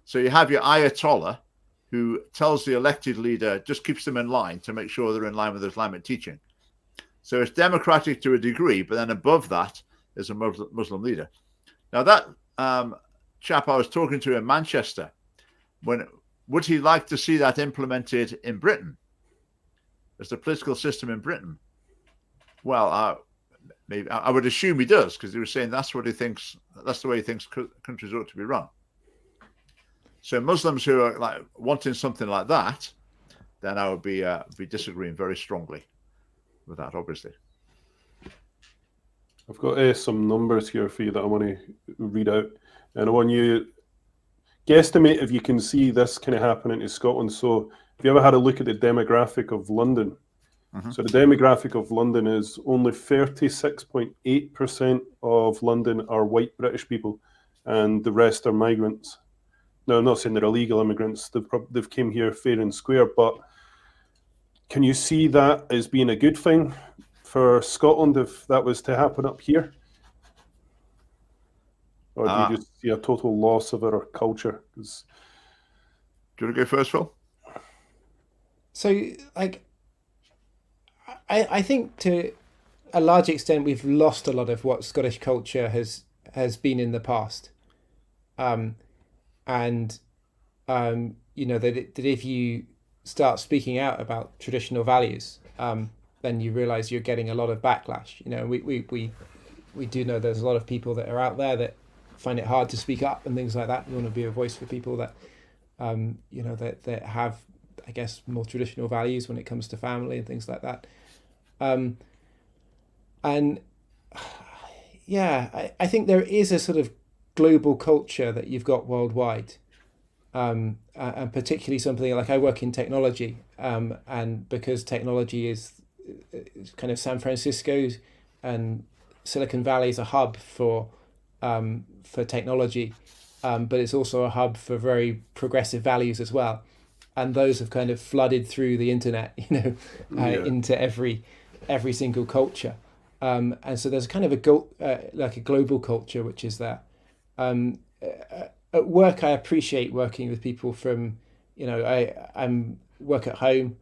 So you have your Ayatollah, who tells the elected leader, just keeps them in line to make sure they're in line with Islamic teaching. So it's democratic to a degree, but then above that is a Muslim leader." Now that chap I was talking to in Manchester, would he like to see that implemented in Britain as the political system in Britain? Well, maybe I would assume he does, because he was saying that's what he thinks. That's the way he thinks countries ought to be run. So Muslims who are like wanting something like that, then I would be disagreeing very strongly with that, obviously. I've got some numbers here for you that I want to read out, and I want you guesstimate if you can see this kind of happening in Scotland. So, if you ever had a look at the demographic of London, so the demographic of London is only 36.8% of London are white British people, and the rest are migrants. Now, I'm not saying they're illegal immigrants; they've came here fair and square. But can you see that as being a good thing for Scotland if that was to happen up here? Or do you just see a total loss of our culture? Do you want to go first, Phil? So, I think to a large extent we've lost a lot of what Scottish culture has been in the past, that if you start speaking out about traditional values, then you realise you're getting a lot of backlash. We do know there's a lot of people that are out there that find it hard to speak up and things like that. We want to be a voice for people that that have, I guess, more traditional values when it comes to family and things like that. I think there is a sort of global culture that you've got worldwide, and particularly something like I work in technology, and because technology is kind of San Francisco and Silicon Valley is a hub for technology, but it's also a hub for very progressive values as well, and those have kind of flooded through the internet, into every single culture, and so there's kind of a global culture which is there. At work, I appreciate working with people from, I'm work at home,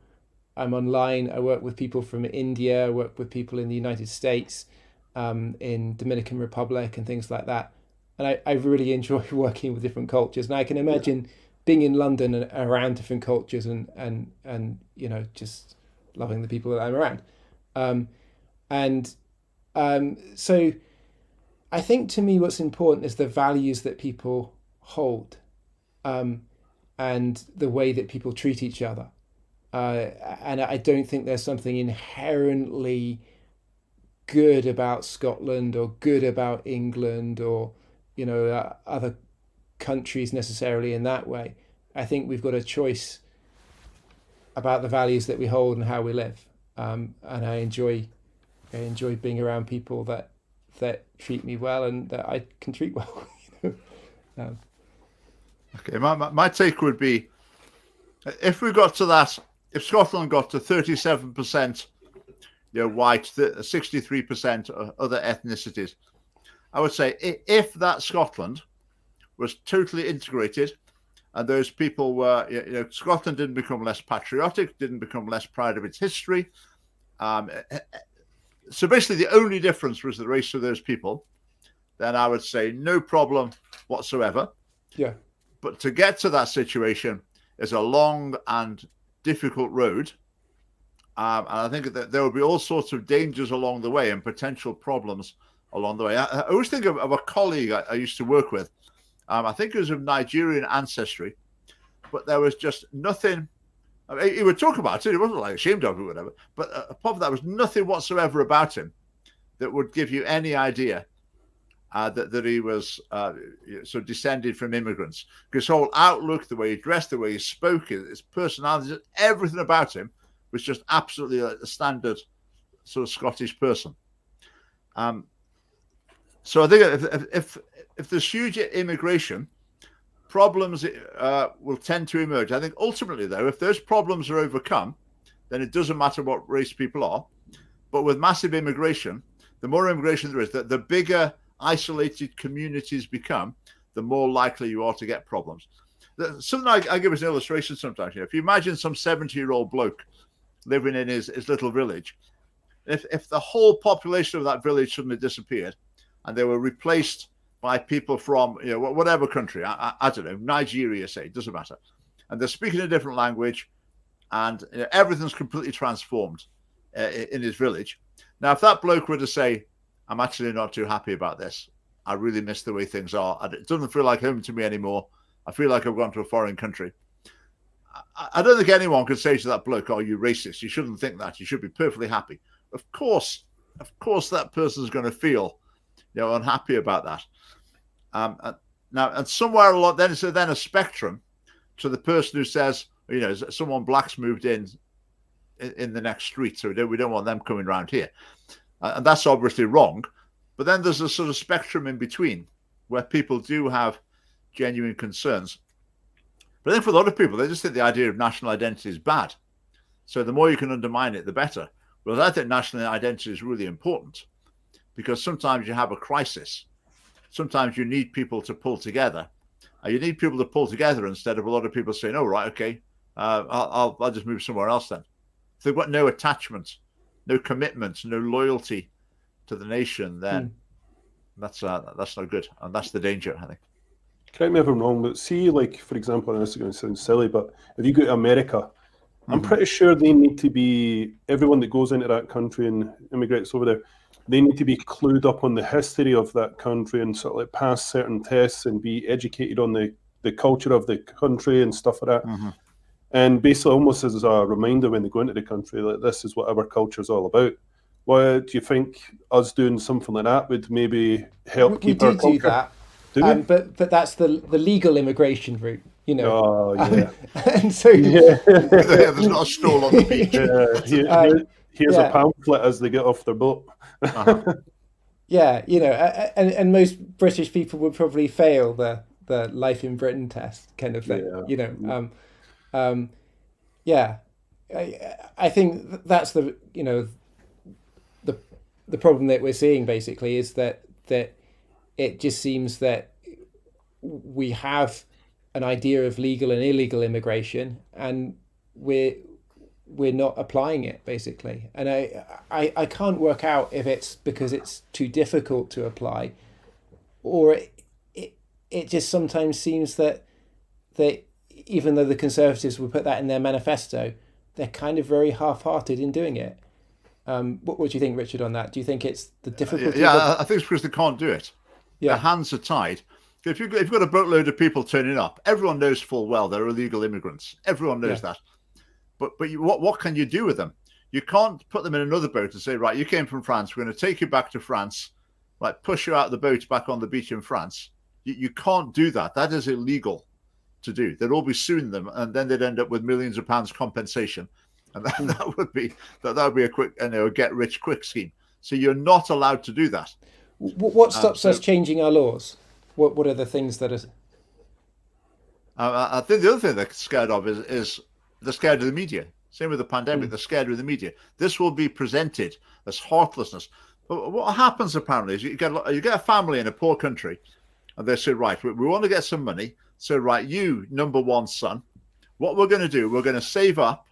I'm online, I work with people from India, I work with people in the United States, in Dominican Republic and things like that. And I really enjoy working with different cultures. And I can imagine being in London and around different cultures and just loving the people that I'm around. So I think to me what's important is the values that people hold, and the way that people treat each other. And I don't think there's something inherently good about Scotland or good about England or other countries necessarily in that way. I think we've got a choice about the values that we hold and how we live, and I enjoy being around people that treat me well and that I can treat well. Okay, my take would be, if we got to that, if Scotland got to 37% white, 63% other ethnicities, I would say if that Scotland was totally integrated and those people were, Scotland didn't become less patriotic, didn't become less proud of its history. So basically the only difference was the race of those people, then I would say no problem whatsoever. Yeah. But to get to that situation is a long and difficult road. And I think that there will be all sorts of dangers along the way and potential problems along the way. I always think of a colleague I used to work with. I think he was of Nigerian ancestry, but there was just nothing. I mean, he would talk about it. He wasn't like ashamed of it or whatever. But apart from that, there was nothing whatsoever about him that would give you any idea that he was so descended from immigrants. His whole outlook, the way he dressed, the way he spoke, his personality, everything about him was just absolutely a standard sort of Scottish person. So I think if there's huge immigration, problems will tend to emerge. I think ultimately, though, if those problems are overcome, then it doesn't matter what race people are. But with massive immigration, the more immigration there is, the bigger isolated communities become, the more likely you are to get problems. Something I give as an illustration sometimes. If you imagine some 70-year-old bloke living in his little village, if the whole population of that village suddenly disappeared and they were replaced by people from whatever country, I don't know, Nigeria, say, it doesn't matter, and they're speaking a different language, and everything's completely transformed in his village. Now, if that bloke were to say, I'm actually not too happy about this, I really miss the way things are, it doesn't feel like home to me anymore, I feel like I've gone to a foreign country, I don't think anyone could say to that bloke, oh, you racist, you shouldn't think that, you should be perfectly happy. Of course that person's going to feel unhappy about that. And somewhere along, then it's then a spectrum to the person who says, someone black's moved in the next street, so we don't want them coming around here. And that's obviously wrong. But then there's a sort of spectrum in between where people do have genuine concerns. But then for a lot of people, they just think the idea of national identity is bad. So the more you can undermine it, the better. Whereas I think national identity is really important, because sometimes you have a crisis. Sometimes you need people to pull together. You need people to pull together instead of a lot of people saying, oh, right, okay, I'll just move somewhere else then. If they've got no attachment, no commitment, no loyalty to the nation, then that's not good. And that's the danger, I think. Correct me if I'm wrong, but see, like, for example, and this is going to sound silly, but if you go to America, I'm pretty sure they need to be, everyone that goes into that country and immigrates over there, they need to be clued up on the history of that country and sort of like pass certain tests and be educated on the culture of the country and stuff like that. And basically almost as a reminder when they go into the country, like, this is what our culture is all about. Why do you think us doing something like that would maybe help keep our culture? We do that. But that's the legal immigration route, Oh, yeah. And so there's not a stall on the beach. Here's a pamphlet as they get off their boat. Yeah, and most British people would probably fail the life in Britain test kind of thing. I think that's the problem that we're seeing basically is that it just seems that we have an idea of legal and illegal immigration, and we're not applying it basically. And I can't work out if it's because it's too difficult to apply, or it just sometimes seems that even though the Conservatives would put that in their manifesto, they're kind of very half-hearted in doing it. What do you think, Richard, on that? Do you think it's the difficulty? I think it's because they can't do it. Yeah. Their hands are tied. If you've got a boatload of people turning up, everyone knows full well they're illegal immigrants. Everyone knows that. But what can you do with them? You can't put them in another boat and say, right, you came from France, we're going to take you back to France, like push you out of the boat back on the beach in France. You can't do that. That is illegal to do. They'd all be suing them, and then they'd end up with millions of pounds compensation, and that would be a quick, get rich quick scheme. So you're not allowed to do that. What stops us changing our laws? What are the things that are? I think the other thing they're scared of is they're scared of the media. Same with the pandemic. They're scared of the media. This will be presented as heartlessness. But what happens apparently is you get a family in a poor country, and they say, right, we want to get some money. So, right, you, number one son, what we're going to do, we're going to save up,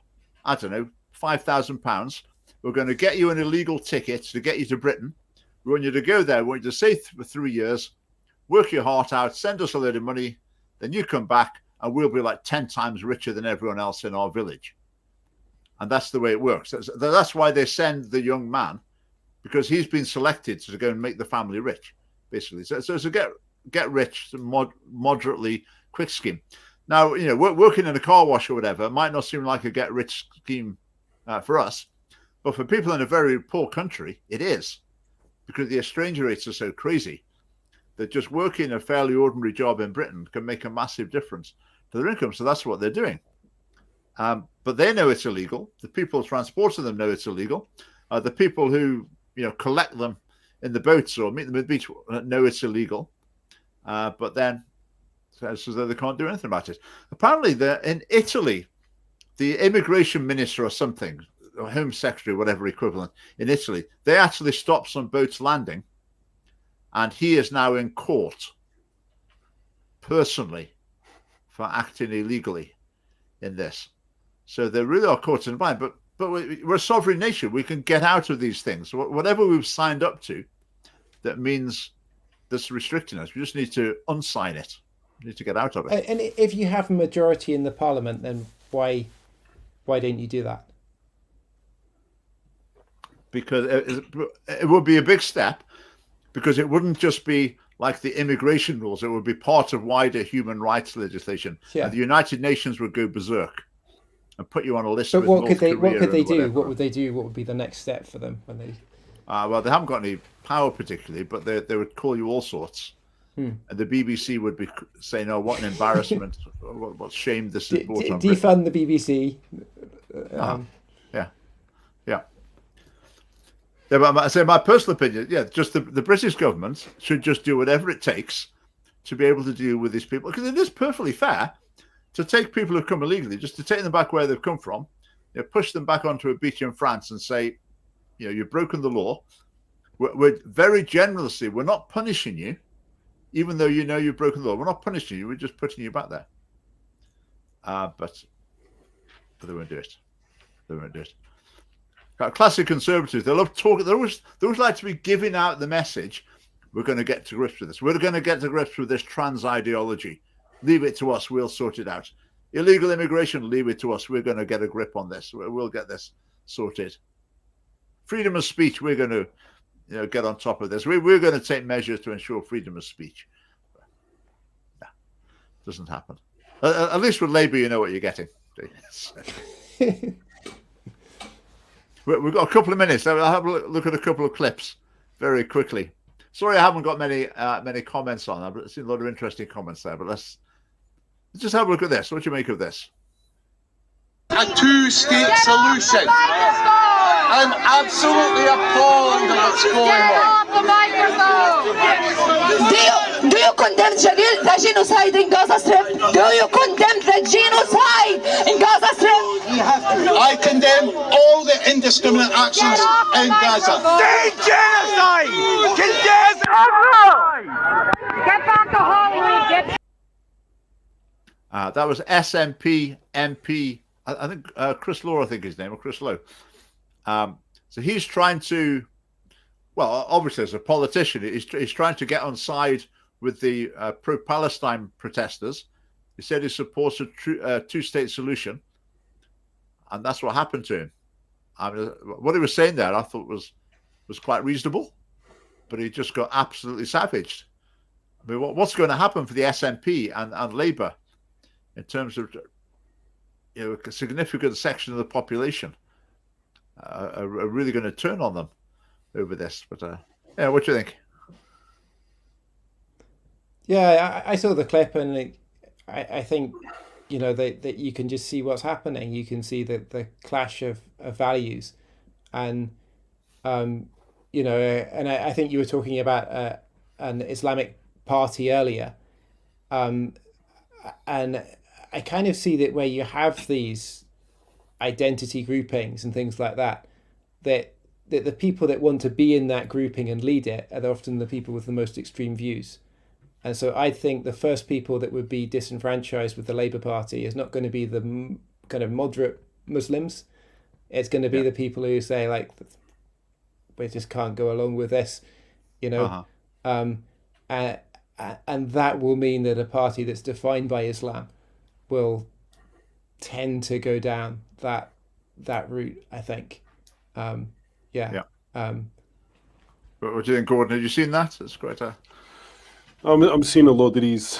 I don't know, £5,000. We're going to get you an illegal ticket to get you to Britain. We want you to go there. We want you to stay for 3 years, work your heart out, send us a load of money. Then you come back and we'll be like 10 times richer than everyone else in our village. And that's the way it works. That's why they send the young man, because he's been selected to go and make the family rich, basically. So it's a get rich moderately quick scheme. Now, working in a car wash or whatever might not seem like a get rich scheme for us, but for people in a very poor country, it is, because the exchange rates are so crazy that just working a fairly ordinary job in Britain can make a massive difference to their income. So that's what they're doing. But they know it's illegal. The people transporting them know it's illegal. The people who collect them in the boats or meet them at the beach know it's illegal. But then says as though they can't do anything about it. Apparently, in Italy, the immigration minister or something, or home secretary, whatever equivalent, in Italy, they actually stopped some boats landing, and he is now in court personally for acting illegally in this. So they really are caught in a bind. But we're a sovereign nation. We can get out of these things. Whatever we've signed up to that means that's restricting us, we just need to unsign it. We need to get out of it. And if you have a majority in the parliament, then why don't you do that? Because it would be a big step, because it wouldn't just be like the immigration rules. It would be part of wider human rights legislation. Yeah. And the United Nations would go berserk and put you on a list. But with what could they do? Whatever. What would they do? What would be the next step for them when they? Well, they haven't got any power particularly, but they would call you all sorts. And the BBC would be saying, "Oh, what an embarrassment! What shame this is brought on." Defund the BBC. Yeah, but I say my personal opinion, just the British government should just do whatever it takes to be able to deal with these people, because it is perfectly fair to take people who've come illegally, just to take them back where they've come from, push them back onto a beach in France and say, you've broken the law. We're very generously, we're not punishing you, even though you've broken the law. We're not punishing you. We're just putting you back there. But they won't do it. They won't do it. Classic conservatives, they love talking. They always like to be giving out the message, we're going to get to grips with this. We're going to get to grips with this trans ideology. Leave it to us. We'll sort it out. Illegal immigration, leave it to us. We're going to get a grip on this. We'll get this sorted. Freedom of speech, we're going to get on top of this. We're going to take measures to ensure freedom of speech. No, doesn't happen. At least with Labour, you know what you're getting. We've got a couple of minutes. I'll have a look at a couple of clips very quickly. Sorry, I haven't got many comments on that, but I've seen a lot of interesting comments there. But let's just have a look at this. What do you make of this? A two-state solution. I'm absolutely appalled at what's going on. Do you condemn the genocide in Gaza Strip? Do you condemn the genocide in Gaza Strip? I condemn all the indiscriminate actions in Gaza. Say genocide! Condemn genocide! Get back to Hollywood! That was SNP MP. I think Chris Lowe, I think his name, or Chris Lowe. So he's trying to, well, obviously as a politician, he's trying to get on side with the pro-Palestine protesters. He said he supports a two-state solution, and that's what happened to him. I mean, what he was saying there, I thought was quite reasonable, but he just got absolutely savaged. I mean, what's going to happen for the SNP and Labour in terms of a significant section of the population are really going to turn on them over this? But what do you think? Yeah, I saw the clip, and I think that you can just see what's happening. You can see the clash of values, and and I think you were talking about an Islamic party earlier, and I kind of see that where you have these identity groupings and things like that the people that want to be in that grouping and lead it are often the people with the most extreme views. And so I think the first people that would be disenfranchised with the Labour Party is not going to be the kind of moderate Muslims. It's going to be the people who say, like, we just can't go along with this, and that will mean that a party that's defined by Islam will tend to go down that route, I think. Yeah. What do you think, Gordon? Have you seen that? It's quite a... I'm seeing a lot of these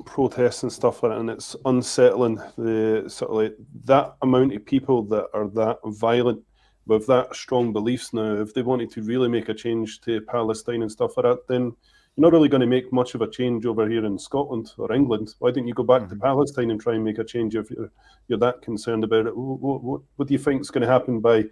protests and stuff like that, and it's unsettling. The sort of like that amount of people that are that violent with that strong beliefs now. If they wanted to really make a change to Palestine and stuff like that, then you're not really going to make much of a change over here in Scotland or England. Why don't you go back to Palestine and try and make a change if you're that concerned about it? What do you think is going to happen by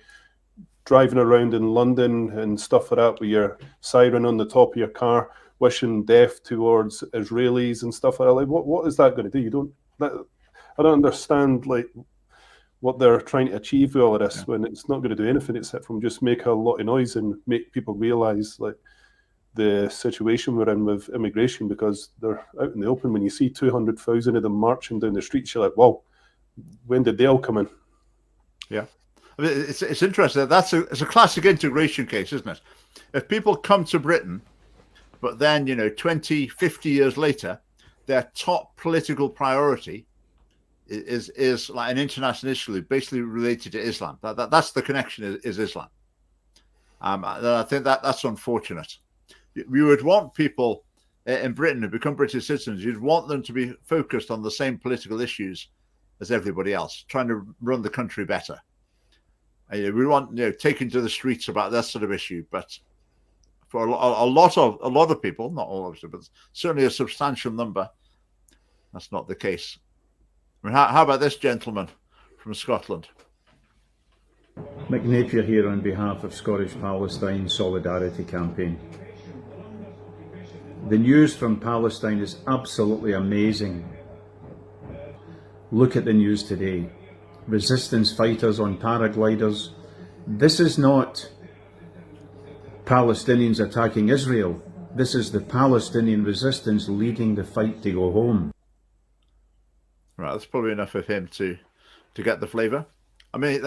driving around in London and stuff like that with your siren on the top of your car, wishing death towards Israelis and stuff like that? Like, what is that going to do? I don't understand like what they're trying to achieve with all of this when it's not going to do anything except from just make a lot of noise and make people realise like the situation we're in with immigration, because they're out in the open. When you see 200,000 of them marching down the streets, you're like, wow, when did they all come in? Yeah. I mean, it's interesting. It's a classic integration case, isn't it? If people come to Britain, but then, 20, 50 years later, their top political priority is like an international issue basically related to Islam. That's the connection is Islam. I think that's unfortunate. We would want people in Britain who become British citizens, you'd want them to be focused on the same political issues as everybody else, trying to run the country better. We want taking to the streets about that sort of issue, but for a lot of people, not all of them, but certainly a substantial number, that's not the case. I mean, how about this gentleman from Scotland? Mick Napier here on behalf of Scottish Palestine Solidarity Campaign. The news from Palestine is absolutely amazing. Look at the news today. Resistance fighters on paragliders. This is not Palestinians attacking Israel. This is the Palestinian resistance leading the fight to go home. Right, that's probably enough of him to get the flavour. I mean,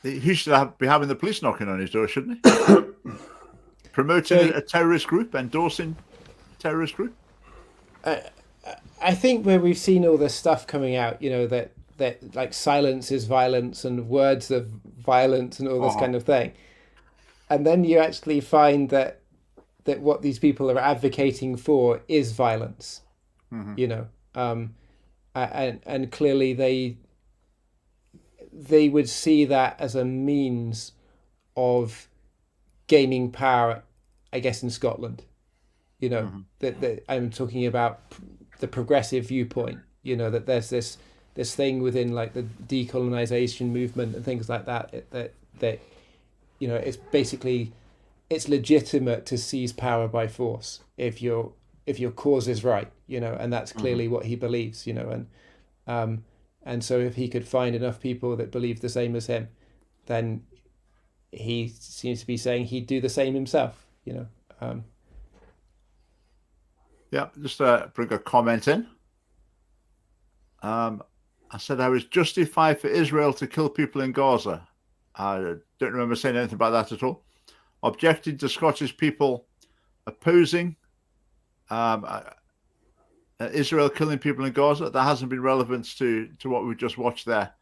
he should be having the police knocking on his door, shouldn't he? Promoting a terrorist group, endorsing terrorist group. I think where we've seen all this stuff coming out, that like silence is violence and words of violence and all this kind of thing, and then you actually find that what these people are advocating for is violence. And clearly they would see that as a means of gaining power, I guess, in Scotland. That I'm talking about the progressive viewpoint. That there's this thing within like the decolonization movement and things like that. That it's basically it's legitimate to seize power by force if your cause is right. And that's clearly what he believes. And so if he could find enough people that believe the same as him, then he seems to be saying he'd do the same himself. Yeah, just bring a comment in. I said I was justified for Israel to kill people in Gaza. I don't remember saying anything about that at all. Objecting to Scottish people opposing Israel killing people in Gaza. That hasn't been relevant to what we just watched there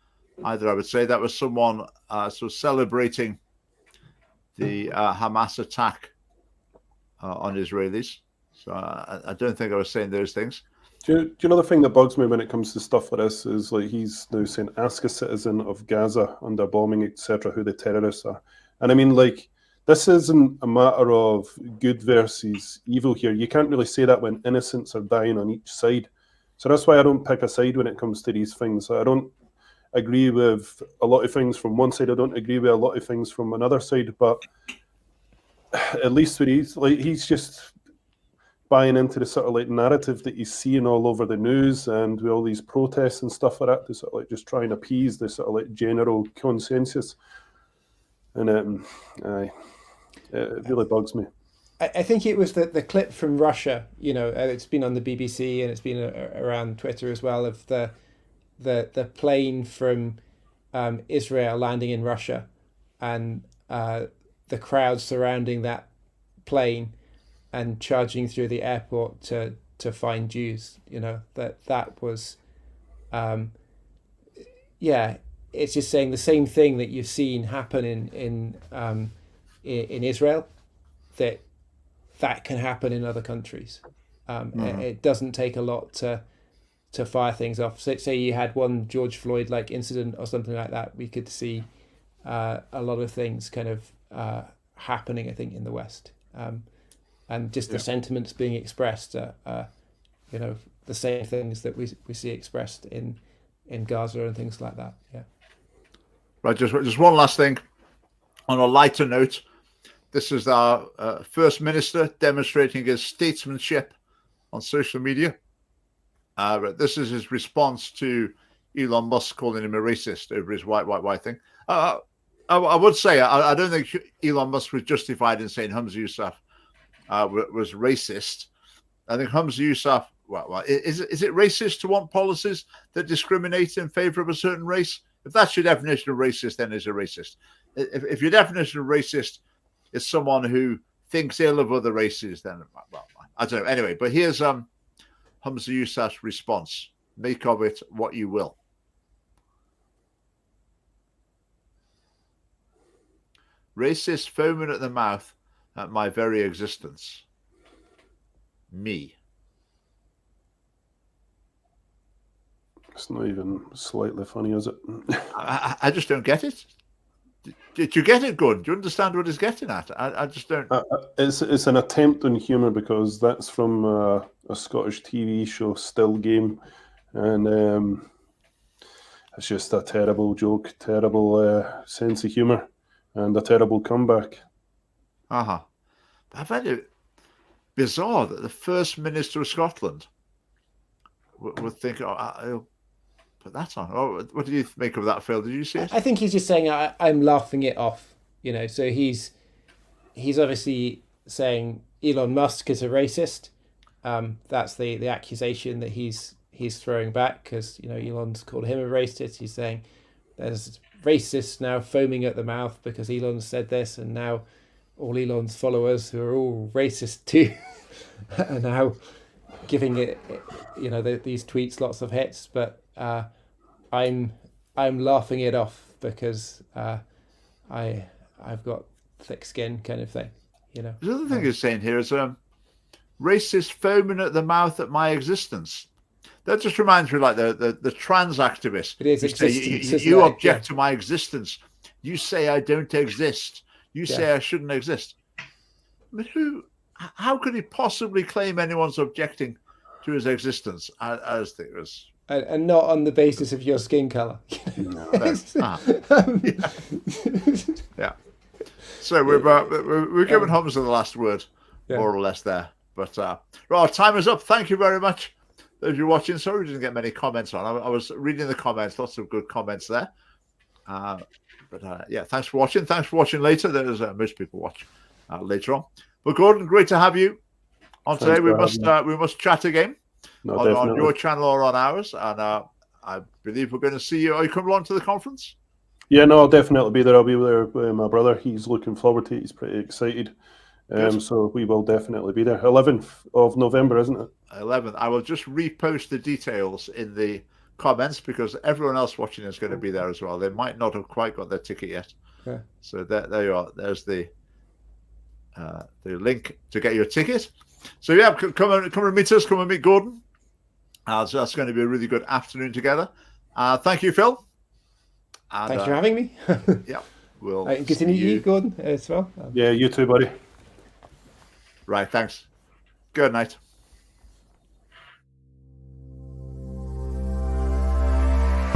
either. I would say that was someone sort of celebrating the Hamas attack on Israelis. So I don't think I was saying those things. Do you know the thing that bugs me when it comes to stuff like this is like he's now saying ask a citizen of Gaza under bombing, etc., who the terrorists are. And I mean, like, this isn't a matter of good versus evil here. You can't really say that when innocents are dying on each side. So that's why I don't pick a side when it comes to these things. I don't agree with a lot of things from one side. I don't agree with a lot of things from another side. But at least with he's just buying into the sort of like narrative that he's seeing all over the news and with all these protests and stuff like that to sort of like just try and appease the sort of like general consensus. And it really bugs me. I think it was the clip from Russia. It's been on the BBC and it's been around Twitter as well, of the plane from Israel landing in Russia, and the crowd surrounding that plane and charging through the airport to find Jews. That was it's just saying the same thing that you've seen happen in Israel, that can happen in other countries. It doesn't take a lot to fire things off. So, say you had one George Floyd like incident or something like that, we could see a lot of things kind of happening, I think, in the West, and just the sentiments being expressed, you know, the same things that we see expressed in Gaza and things like that. Yeah. Right. Just one last thing. On a lighter note, this is our First Minister demonstrating his statesmanship on social media. But this is his response to Elon Musk calling him a racist over his white thing. I would say I don't think Elon Musk was justified in saying Humza Yousaf was racist. I think Humza Yousaf, well, is it racist to want policies that discriminate in favour of a certain race? If that's your definition of racist, then he's a racist. If your definition of racist is someone who thinks ill of other races, then, well, I don't know. Anyway, but here's Humza Yousaf's response. Make of it what you will. Racist foaming at the mouth at my very existence. Me. It's not even slightly funny, is it? I just don't get it. Did you get it, Gordon? Do you understand what he's getting at? I just don't. It's an attempt on humour, because that's from a Scottish TV show, Still Game, and it's just a terrible joke, terrible sense of humour, and a terrible comeback. I find it bizarre that the First Minister of Scotland would think, I'll put that on. Oh, what do you make of that, Phil? Did you see it? I think he's just saying I'm laughing it off, you know. So he's obviously saying Elon Musk is a racist. That's the accusation that he's throwing back, because, you know, Elon's called him a racist. He's saying there's racists now foaming at the mouth because Elon said this, and now all Elon's followers, who are all racist too, are now giving it, you know, these tweets lots of hits. But I'm laughing it off because I've got thick skin, kind of thing, you know. The other thing he's saying here is racist foaming at the mouth at my existence. That just reminds me, like the trans activists. It is existence. You object to my existence. You say I don't exist. You say I shouldn't exist. But how could he possibly claim anyone's objecting to his existence as things? And not on the basis of your skin color. Yeah. So we're giving Humza the last word, more or less there. But right, time is up. Thank you very much. Those of you watching, sorry we didn't get many comments on. I was reading the comments, lots of good comments there. But yeah, thanks for watching. Thanks for watching later. There's most people watch later on. But Gordon, great to have you on today. We must chat again on your channel or on ours. And I believe we're going to see you. Are you coming along to the conference? Yeah, no, I'll definitely be there. I'll be there with my brother. He's looking forward to it. He's pretty excited. So we will definitely be there. 11th of November, isn't it? 11th. I will just repost the details in the comments, because everyone else watching is going to be there as well. They might not have quite got their ticket yet. Yeah. So there you are. There's the link to get your ticket. So yeah, come and meet us. Come and meet Gordon. So that's going to be a really good afternoon together. Thank you, Phil. And, thanks for having me. Yeah, we'll continue you, Gordon, as well. Yeah, you too, buddy. Right, thanks. Good night.